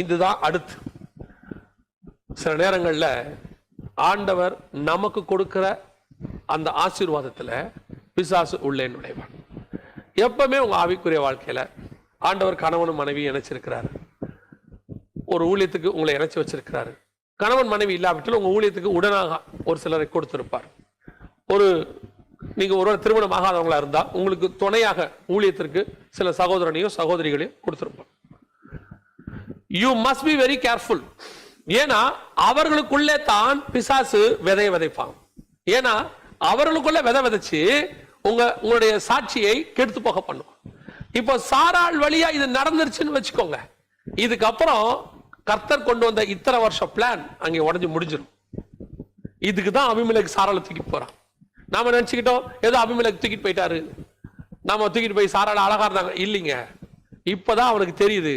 Speaker 1: இதுதான் அடுத்து. சில நேரங்கள்ல ஆண்டவர் நமக்கு கொடுக்கிற அந்த ஆசீர்வாதத்துல பிசாசு உள்ளே நுழைவான். எப்பவுமே உங்க ஆவிக்குரிய வாழ்க்கையில ஆண்டவர் கணவனும் மனைவி இணைச்சிருக்கிறாரு, ஒரு ஊழியத்துக்கு உங்களை இணைச்சு வச்சிருக்கிறாரு. கணவன் மனைவி இல்லாவிட்டாலும் உங்க ஊழியத்துக்கு உடனாக ஒரு சிலரை கொடுத்திருப்பார். நீங்க ஒரு திருமணம் ஆகாதவங்களா இருந்தா உங்களுக்கு துணையாக ஊழியத்திற்கு சில சகோதரனையும் சகோதரிகளையும் கொடுத்திருப்பார். You must be very careful. ஏன்னா அவர்களுக்குள்ளே தான் பிசாசு விதையை விதைப்பான். ஏன்னா அவர்களுக்குள்ள விதை விதைச்சு உங்களுடைய சாட்சியை கெடுத்து போக பண்ணும். இப்போ சாராள் வழியா இது நடந்துருச்சுன்னு வச்சுக்கோங்க, இதுக்கப்புறம் கர்த்தர் கொண்டு வந்த இத்தனை வருஷம் பிளான் அங்கே உடஞ்சு முடிஞ்சிடும். இதுக்கு தான் அபிமெலேக்கு சாராளை தூக்கிட்டு போறான். நாம நினைச்சுக்கிட்டோம் ஏதோ அபிமெலேக்கு தூக்கிட்டு போயிட்டாரு, நாம தூக்கிட்டு போய் சாராள அழகா இருந்தாங்க. இல்லைங்க, இப்பதான் அவனுக்கு தெரியுது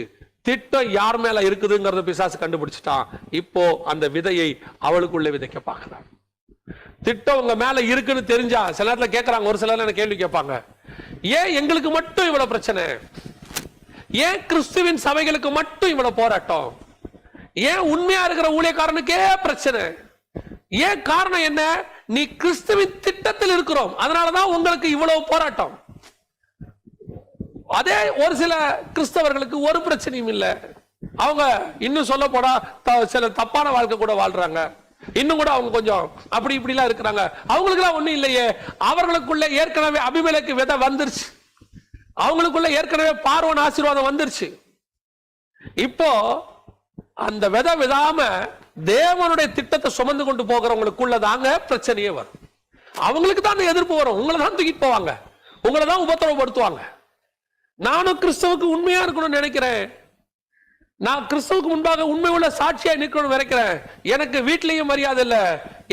Speaker 1: திட்டம் யார் மேல இருக்குதுங்கிறத பிசாசு கண்டுபிடிச்சிட்டான். இப்போ அந்த விதையை அவளுக்குள்ள விதைக்க பார்க்கிறான். திட்டம் உங்க மேல இருக்குன்னு தெரிஞ்சா சில நேரத்துல கேட்கறாங்க, ஒரு சிலர் கேள்வி கேட்பாங்க, ஏன் எங்களுக்கு மட்டும் இவ்வளவு பிரச்சனை? ஏன் கிறிஸ்துவின் சபைகளுக்கு மட்டும் இவ்வளவு போராட்டம்? ஏன் உண்மையா இருக்கிற ஊழியக்காரனுக்கே பிரச்சனை? ஏன் காரணம் என்ன? நீ கிறிஸ்துவின் திட்டத்தில் இருக்கிறோம், அதனாலதான் உங்களுக்கு இவ்வளவு போராட்டம். அதே ஒரு சில கிறிஸ்தவர்களுக்கு ஒரு பிரச்சனையும் இல்லை, அவங்க இன்னும் சொல்ல போனா சில தப்பான வாழ்க்கை கூட வாழ்றாங்க, இன்னும் கூட அவங்க கொஞ்சம் அப்படி இப்படி எல்லாம் இருக்கிறாங்க. அவங்களுக்கு எல்லாம் ஒண்ணும் இல்லையே, அவர்களுக்குள்ள ஏற்கனவே அபிமெலேக்கு விதை வந்துருச்சு, அவங்களுக்குள்ள ஏற்கனவே பார்வோன் ஆசீர்வாதம் வந்துருச்சு. இப்போ அந்த விதை விடாம தேவனுடைய திட்டத்தை சுமந்து கொண்டு போகிறவங்களுக்குள்ள தாங்க பிரச்சனையே வரும். அவங்களுக்கு தான் எதிர்ப்பு வரும், உங்களை தான் தூக்கிட்டு போவாங்க, உங்களை தான் உபத்திரவப்படுத்துவாங்க. நானும் கிறிஸ்தவுக்கு உண்மையா இருக்கணும்னு நினைக்கிறேன், நான் கிறிஸ்தவுக்கு முன்பாக உண்மை உள்ள சாட்சியா நிற்கணும்னு நினைக்கிறேன். எனக்கு வீட்லயும் மரியாதை இல்ல,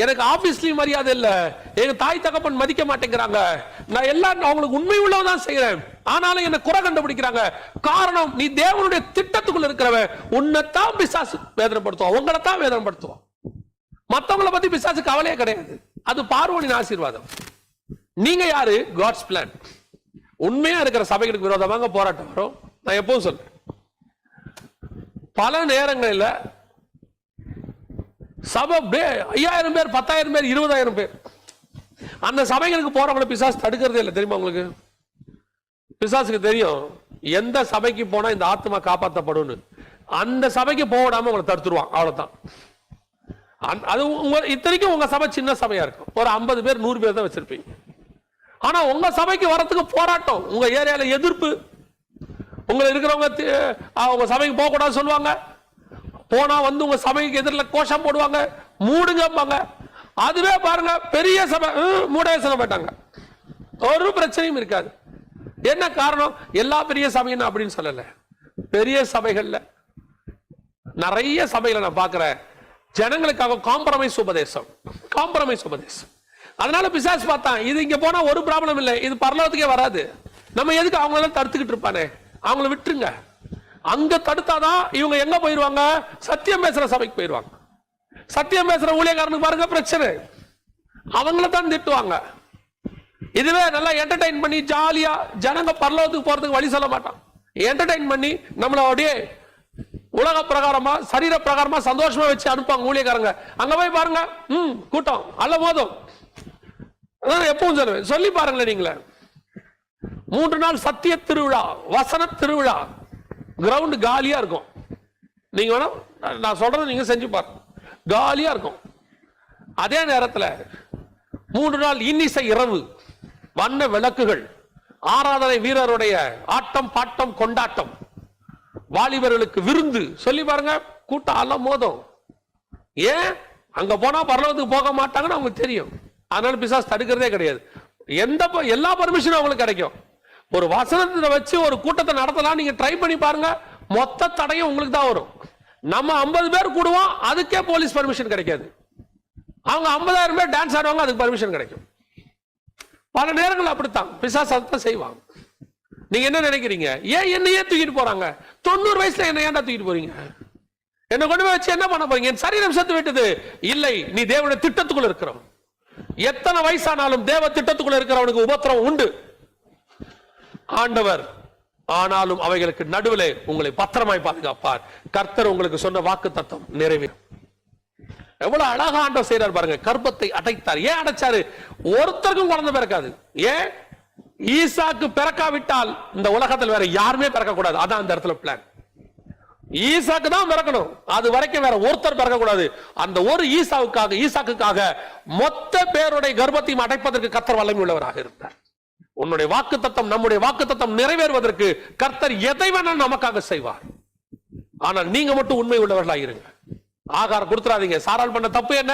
Speaker 1: எனக்கு ஆபீஸ்லயும் மரியாதை இல்ல, எங்க தாய் தகப்பன் மதிக்க மாட்டேங்கிறாங்க, நான் எல்லாம் அவங்களுக்கு உண்மை உள்ளதான் செய்யறேன், ஆனாலும் என்ன குறை கண்டுபிடிக்கிறாங்க. காரணம், நீ தேவனுடைய திட்டத்துக்குள்ள இருக்கிறவன், உன்னைத்தான் பிசாசு வேதனைப்படுத்துவான், உங்களை தான் வேதனைப்படுத்துவான். மத்தவங்களை பத்தி பிசாசு கவலையே கிடையாது, அது பார்வோனின் ஆசீர்வாதம். நீங்க யாரு? God's plan. உண்மையா இருக்கிற சபைகளுக்கு விரோதமாக போராட்டம் வரும். நான் எப்பவும் சொல்றேன், பல நேரங்களில் சபை 5000 பேர் 10,000 பேர் 20,000 பேர் அந்த சபைகளுக்கு போறவங்களை பிசாசு தடுக்கிறதே இல்லை. தெரியுமா உங்களுக்கு? பிசாசுக்கு தெரியும் எந்த சபைக்கு போனா இந்த ஆத்மா காப்பாற்றப்படும், அந்த சபைக்கு போக விடாம உங்களை தடுத்துருவான். அவ்வளவுதான். அது இத்தனைக்கும் உங்க சபை சின்ன சபையா இருக்கும், ஒரு 50 பேர் 100 பேர் தான் வச்சிருப்பீங்க. ஆனா உங்க சபைக்கு வரத்துக்கு போராட்டம், உங்க ஏரியால எதிர்ப்பு, உங்களை இருக்கிறவங்க உங்க சபைக்கு போக கூடாது சொல்லுவாங்க, போனா வந்து உங்க சபைக்கு எதிரில் கோஷம் போடுவாங்க, மூடுங்கம்பாங்க. அதுவே பாருங்க, பெரிய சபை மூடவே சொல்ல மாட்டாங்க, ஒரு பிரச்சனையும் இருக்காது. என்ன காரணம்? எல்லா பெரிய சபையும் அப்படின்னு சொல்லல, பெரிய சபைகள்ல நிறைய சபைகளை நான் பார்க்கிறேன், ஜனங்களுக்காக காம்ப்ரமைஸ் உபதேசம், காம்ப்ரமைஸ் உபதேசம். அதனால பிசாசு பார்த்தான், இது இங்க போனா ஒரு ப்ராப்ளம் இல்லை, இது பரலோகத்துக்கே வராது, நம்ம எதுக்கு அவங்களெல்லாம் தடுத்துக்கிட்டு இருப்பானே, அவங்கள விட்டுருங்க. அங்க தடுத்தாதான் இவங்க எங்க போயிருவாங்க? சத்தியம் பேசுற சபைக்கு போயிருவாங்க. சத்தியம் பேசுற ஊழியக்காரனுக்கு பாருங்க பிரச்சனை, அவங்கள தான் திட்டுவாங்க. இதுவே நல்லா என்டர்டைன் பண்ணி ஜாலியா ஜனங்க பரலோகத்துக்கு போறதுக்கு வழி சொல்ல மாட்டான். என்டர்டைன் பண்ணி நம்மள அப்படியே உலக பிரகாரமா சரீர பிரகாரமா சந்தோஷமா வச்சு அனுப்பாங்க ஊழியக்காரங்க. அங்க போய் பாருங்க, கூட்டம் அல்ல போதும். எப்பவும் சொல்லுவேன், சொல்லி பாருங்களேன் நீங்களே, 3 நாள் சத்திய திருவிழா, வசன திருவிழா, கிரவுண்ட் காலியா இருக்கும். நீங்க வேணா நான் சொல்றதை நீங்க செஞ்சு பாருங்க, காலியா இருக்கும். அதே நேரத்தில் 3 நாள் இன்னிசை இரவு, வண்ண விளக்குகள், ஆராதனை வீரருடைய ஆட்டம் பாட்டம் கொண்டாட்டம், வாலிபர்களுக்கு விருந்து, சொல்லி பாருங்க, கூட்டம் எல்லாம் மோதும். ஏன் அங்க போனா பரலோகத்துக்கு போக மாட்டாங்கன்னு அவங்களுக்கு தெரியும். அதனால பிசாசு தடுக்கிறதே கிடையாது. எல்லா பர்மிஷனும் அவங்களுக்கு கிடைக்கும். ஒரு வசனத்தை வச்சு ஒரு கூட்டத்தை நடத்தலாம், நீங்க ட்ரை பண்ணி பாருங்க, மொத்த தடையும் உங்களுக்கு தான் வரும். நம்ம 50 பேர் கூடுவோம், அதுக்கே போலீஸ் பர்மிஷன் கிடைக்காது. அவங்க 50,000 பேர் டான்ஸ் ஆடுவாங்க, அதுக்கு பர்மிஷன் கிடைக்கும். பல நேரங்கள் அப்படித்தான் பிசாசு அதான் செய்வாங்க. நீங்க என்ன நினைக்கிறீங்க? ஏன் என்னையே தூக்கிட்டு போறாங்க? 90 வயசுல என்ன ஏன்டா தூக்கிட்டு போறீங்க? என்ன கொண்டு போய் வச்சு என்ன பண்ண போறீங்க? என் சரீரம் செத்து விட்டது. இல்லை, நீ தேவனுடைய திட்டத்துக்குள்ள இருக்கிறோம். எத்தனை வயசானாலும் தேவ திட்டத்துக்குள்ள இருக்கிறவனுக்கு உபத்திரம் உண்டு. ஆண்டவர் ஆனாலும் அவைகளுக்கு நடுவிலே உங்களை பத்திரமாய் பாதுகாப்பார். கர்த்தர் உங்களுக்கு சொன்ன வாக்கு தத்தம் நிறைவேறும். எவ்வளவு அழகா ஆண்டவர் செய்யறார் பாருங்க. கர்ப்பத்தை அடைத்தார். ஏன் அடைச்சாரு? ஒருத்தருக்கும் குழந்தை பிறக்காது. ஏன்? ஈசாக்கு பிறக்காவிட்டால் இந்த உலகத்தில் வேற யாருமே பிறக்க கூடாது. அதான் அந்த இடத்துல பிளான். ஈசாக்கு தான் பிறக்கணும், அது வரைக்கும் வேற ஒருத்தர் பிறக்க கூடாது. அந்த ஒரு ஈசாக்குக்காக மொத்த பேருடைய கர்ப்பத்தையும் அடைப்பதற்கு கர்த்தர் வல்லமை உள்ளவராக இருந்தார். உன்னுடைய வாக்கு தத்தம், நம்முடைய வாக்கு தத்தம் நிறைவேறுவதற்கு கர்த்தர் எதை வேணாலும் நமக்காக செய்வார். ஆனால் நீங்க மட்டும் உண்மை உள்ளவர்களாக இருங்க. ஆகாரம் கொடுத்துறாதீங்க. சாரால் பண்ண தப்பு என்ன?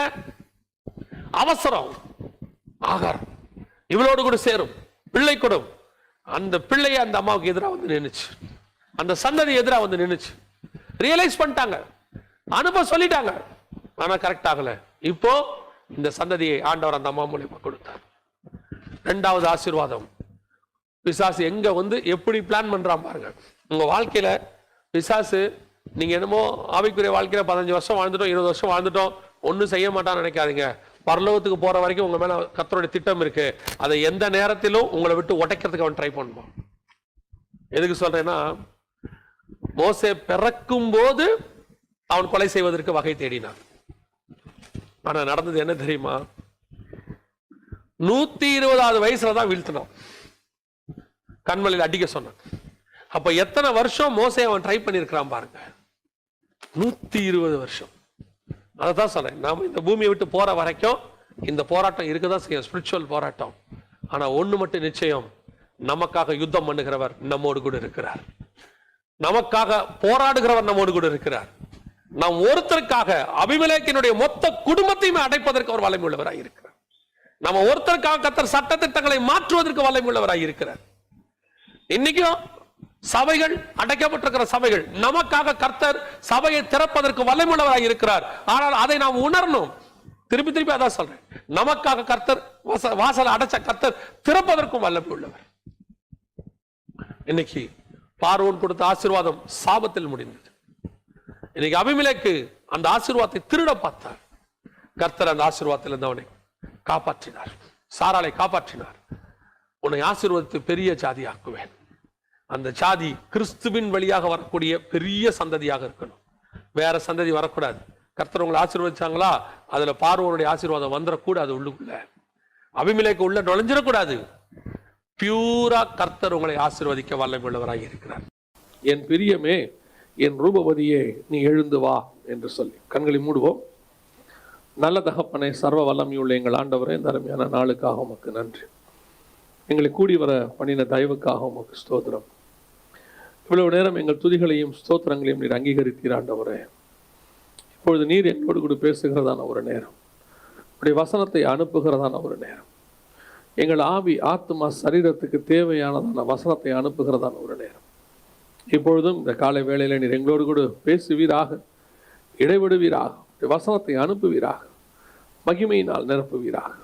Speaker 1: அவசரம். ஆகாரம் இவளோடு கூட சேரும், பிள்ளை கொடும். அந்த பிள்ளைய அந்த அம்மாவுக்கு எதிராக வந்து நின்னுச்சு, அந்த சந்ததி எதிராக வந்து நின்னுச்சு. ரியலைஸ் பண்ணிட்டாங்க, அனுப்ப சொல்லிட்டாங்க, ஆனா கரெக்ட் ஆகல. இப்போ இந்த சந்ததியை ஆண்டவர் அந்த அம்மா மூலியமா கொடுத்தார். 2வது ஆசீர்வாதம். பிசாசு எங்க வந்து எப்படி பிளான் பண்றான் பாருங்க. உங்க வாழ்க்கையில பிசாசு, நீங்க என்னமோ ஆவிக்குரிய வாழ்க்கையில 15 வருஷம் வாழ்ந்துட்டோம், 20 வருஷம் வாழ்ந்துட்டோம், ஒன்னும் செய்ய மாட்டான்னு நினைக்காதீங்க. பரலோகத்துக்கு போற வரைக்கும் உங்க மேல கர்த்தருடைய திட்டம் இருக்கு. அதை எந்த நேரத்திலும் உங்களை விட்டு உடைக்கிறதுக்கு அவன் ட்ரை பண்ணுவான். எதுக்கு சொல்றேன்னா, மோசே பிறக்கும் போது அவன் கொலை செய்வதற்கு வகை தேடினான். ஆனா நடந்தது என்ன தெரியுமா? 120வது வயசுல தான் வீழ்த்தினான், கண்மலையில் அடிக்க சொன்னான். அப்ப எத்தனை வருஷம் மோசே அவன் ட்ரை பண்ணிருக்கிறான் பாருங்க. 120 வருஷம். அதான் சொல்றேன், நாம இந்த பூமியை விட்டு போற வரைக்கும் இந்த போராட்டம் இருக்கதான் செய்யும், ஸ்பிரிச்சுவல் போராட்டம். ஆனா ஒண்ணு மட்டும் நிச்சயம், நமக்காக யுத்தம் பண்ணுகிறவர் நம்மோடு கூட இருக்கிறார். நமக்காக போராடுகிறவர் நம்மோடு கூட இருக்கிறார். நாம் ஒருத்தருக்காக அபிமெலேக்கினுடைய மொத்த குடும்பத்தையுமே அடைப்பதற்கு அவர் வல்லமை உள்ளவராய் இருக்கிறார். நம்ம ஒருத்தருக்காக கர்த்தர் சட்ட திட்டங்களை மாற்றுவதற்கு வல்லமை உள்ளவராய் இருக்கிறார். இன்னைக்கும் சபைகள், அடைக்கப்பட்டிருக்கிற சபைகள், நமக்காக கர்த்தர் சபையை திறப்பதற்கு வல்லமை உள்ளவராய் இருக்கிறார். ஆனால் அதை நாம் உணரணும். திருப்பி திருப்பி அதான் சொல்றேன், நமக்காக கர்த்தர் வாசல் அடைச்ச கர்த்தர் திறப்பதற்கும் வல்லமை உள்ளவர். இன்னைக்கு பார்வோன் கொடுத்த ஆசீர்வாதம் சாபத்தில் முடிந்தது. இன்னைக்கு அபிமெலேக்கு அந்த ஆசீர்வாதத்தை திருட பார்த்தார். கர்த்தர் அந்த ஆசீர்வாதத்தில் இருந்து அவனை காப்பாற்றினார், சாராளை காப்பாற்றினார். உன்னை ஆசீர்வாதத்தை பெரிய ஜாதி ஆக்குவேன். அந்த ஜாதி கிறிஸ்துவின் வழியாக வரக்கூடிய பெரிய சந்ததியாக இருக்கணும், வேற சந்ததி வரக்கூடாது. கர்த்தர் உங்களை ஆசீர்வதிச்சாங்களா, அதுல பார்வோனுடைய ஆசீர்வாதம் வந்துடக்கூடாது. உள்ளுக்குள்ள அபிமெலேக்கு உள்ள நுழைஞ்சிடக்கூடாது. பியூரா கர்த்தர் உங்களை ஆசீர்வதிக்க வல்லமை உள்ளவராக இருக்கிறார். என் பிரியமே, என் ரூபவதியே, நீ எழுந்து வா என்று சொல்லி கண்களை மூடுவோம். நல்ல தகப்பனே, சர்வ வல்லமையுள்ள எங்கள் ஆண்டவரே, இந்த அருமையான நாளுக்காக உமக்கு நன்றி. எங்களை கூடி வர பண்ணின தயவுக்காக உமக்கு ஸ்தோத்திரம். இவ்வளவு நேரம் எங்கள் துதிகளையும் ஸ்தோத்திரங்களையும் நீர் அங்கீகரித்தீர் ஆண்டவரே. இப்பொழுது நீர் எங்களோடு கூட பேசுகிறதான ஒரு நேரம், உடைய வசனத்தை அனுப்புகிறதான ஒரு நேரம், எங்கள் ஆவி ஆத்மா சரீரத்துக்கு தேவையானதான வசனத்தை அனுப்புகிறதான ஒரு நேரம். இப்பொழுதும் இந்த காலை வேளையில நீர் எங்களோடு கூட பேசுவீராக, இடைவிடுவீராக, வசனத்தை அனுப்புவீராக, மகிமையினால் நிரப்புவீராக.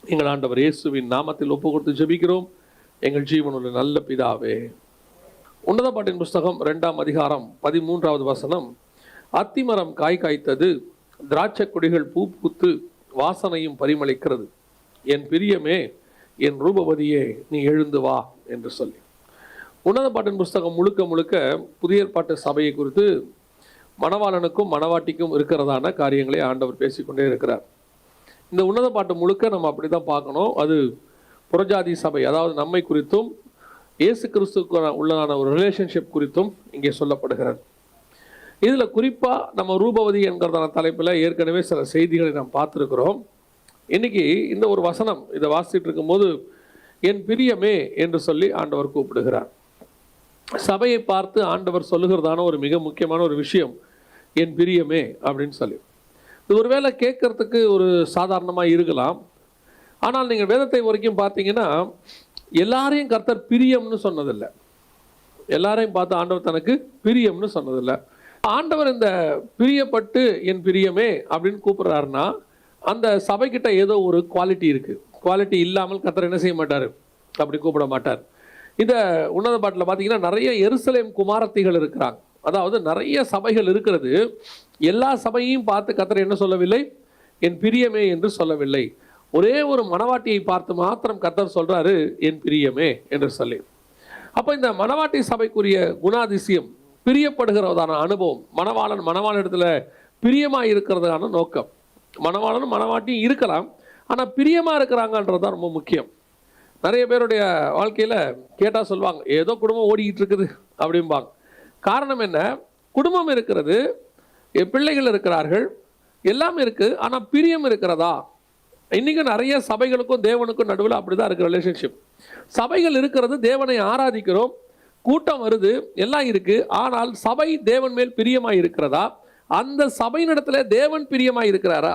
Speaker 1: எங்கள் ஆண்டவர் இயேசுவின் நாமத்தில் ஒப்பு கொடுத்து ஜெபிக்கிறோம் எங்கள் ஜீவனுள்ள நல்ல பிதாவே. உன்னத பாட்டின் புஸ்தகம் 2ஆம் அதிகாரம் 13வது வசனம். அத்திமரம் காய் காய்த்தது, திராட்சை கொடிகள் பூ பூத்து வாசனையும் பரிமளிக்கிறது. என் பிரியமே, என் ரூபவதியே, நீ எழுந்து வா என்று சொல்லி உன்னத பாட்டின் புஸ்தகம் முழுக்க முழுக்க புதிய ஏற்பாட்டு சபையை குறித்து மணவாளனுக்கும் மணவாட்டிக்கும் இருக்கிறதான காரியங்களை ஆண்டவர் பேசிக்கொண்டே இருக்கிறார். இந்த உன்னத பாட்டு முழுக்க நம்ம அப்படிதான் பார்க்கணும். அது புறஜாதி சபை, அதாவது நம்மை குறித்தும் இயேசு கிறிஸ்துக்கு உள்ளதான ஒரு ரிலேஷன்ஷிப் குறித்தும் இங்கே சொல்லப்படுகிறது. இதுல குறிப்பா நம்ம ரூபவதி என்கிறதான தலைப்புல ஏற்கனவே சில செய்திகளை நாம் பார்த்திருக்கிறோம். இன்னைக்கு இந்த ஒரு வசனம் இதை வாசிட்டு இருக்கும்போது, என் பிரியமே என்று சொல்லி ஆண்டவர் கூப்பிடுகிறார். சபையை பார்த்து ஆண்டவர் சொல்லுகிறதான ஒரு மிக முக்கியமான ஒரு விஷயம், என் பிரியமே அப்படின்னு சொல்லி. இது ஒருவேளை கேட்கறதுக்கு ஒரு சாதாரணமாக இருக்கலாம். ஆனால் நீங்கள் வேதத்தை வரைக்கும் பார்த்தீங்கன்னா, எல்லாரையும் கர்த்தர் பிரியம்னு சொன்னதில்லை. எல்லாரையும் பார்த்து ஆண்டவர் தனக்கு பிரியம்னு சொன்னதில்லை. ஆண்டவர் இந்த பிரியப்பட்டு என் பிரியமே அப்படின்னு கூப்பிடுறாருன்னா, அந்த சபைக்கிட்ட ஏதோ ஒரு குவாலிட்டி இருக்கு. குவாலிட்டி இல்லாமல் கர்த்தர் என்ன செய்ய மாட்டார், அப்படி கூப்பிட மாட்டார். இந்த உன்னத பாட்டில் பார்த்தீங்கன்னா நிறைய எருசலேம் குமாரத்திகள் இருக்கிறாங்க. அதாவது நிறைய சபைகள் இருக்கிறது. எல்லா சபையையும் பார்த்து கர்த்தர் என்ன சொல்லவில்லை, என் பிரியமே என்று சொல்லவில்லை. ஒரே ஒரு மணவாட்டியை பார்த்து மாத்திரம் கர்த்தர் சொல்றாரு, என் பிரியமே என்று சொல்லி. அப்போ இந்த மணவாட்டி சபைக்குரிய குணாதிசயம், பிரியப்படுகிறதான அனுபவம், மணவாளன் இடத்துல பிரியமாக இருக்கிறதான நோக்கம். மணவாளனும் மணவாட்டியும் இருக்கலாம், ஆனால் பிரியமாக இருக்கிறாங்கன்றது தான் ரொம்ப முக்கியம். நிறைய பேருடைய வாழ்க்கையில் கேட்டால் சொல்லுவாங்க, ஏதோ குடும்பம் ஓடிக்கிட்டு இருக்குது அப்படிம்பாங்க. காரணம் என்ன, குடும்பம் இருக்கிறது, பிள்ளைகள் இருக்கிறார்கள், எல்லாமே இருக்குது, ஆனால் பிரியம் இருக்கிறதா? இன்றைக்கும் நிறைய சபைகளுக்கும் தேவனுக்கும் நடுவில் அப்படி தான் இருக்குது ரிலேஷன்ஷிப். சபைகள் இருக்கிறது, தேவனை ஆராதிக்கிறோம், கூட்டம் வருது, எல்லாம் இருக்குது, ஆனால் சபை தேவன் மேல் பிரியமாக இருக்கிறதா? அந்த சபையினிடத்துல தேவன் பிரியமாக இருக்கிறாரா?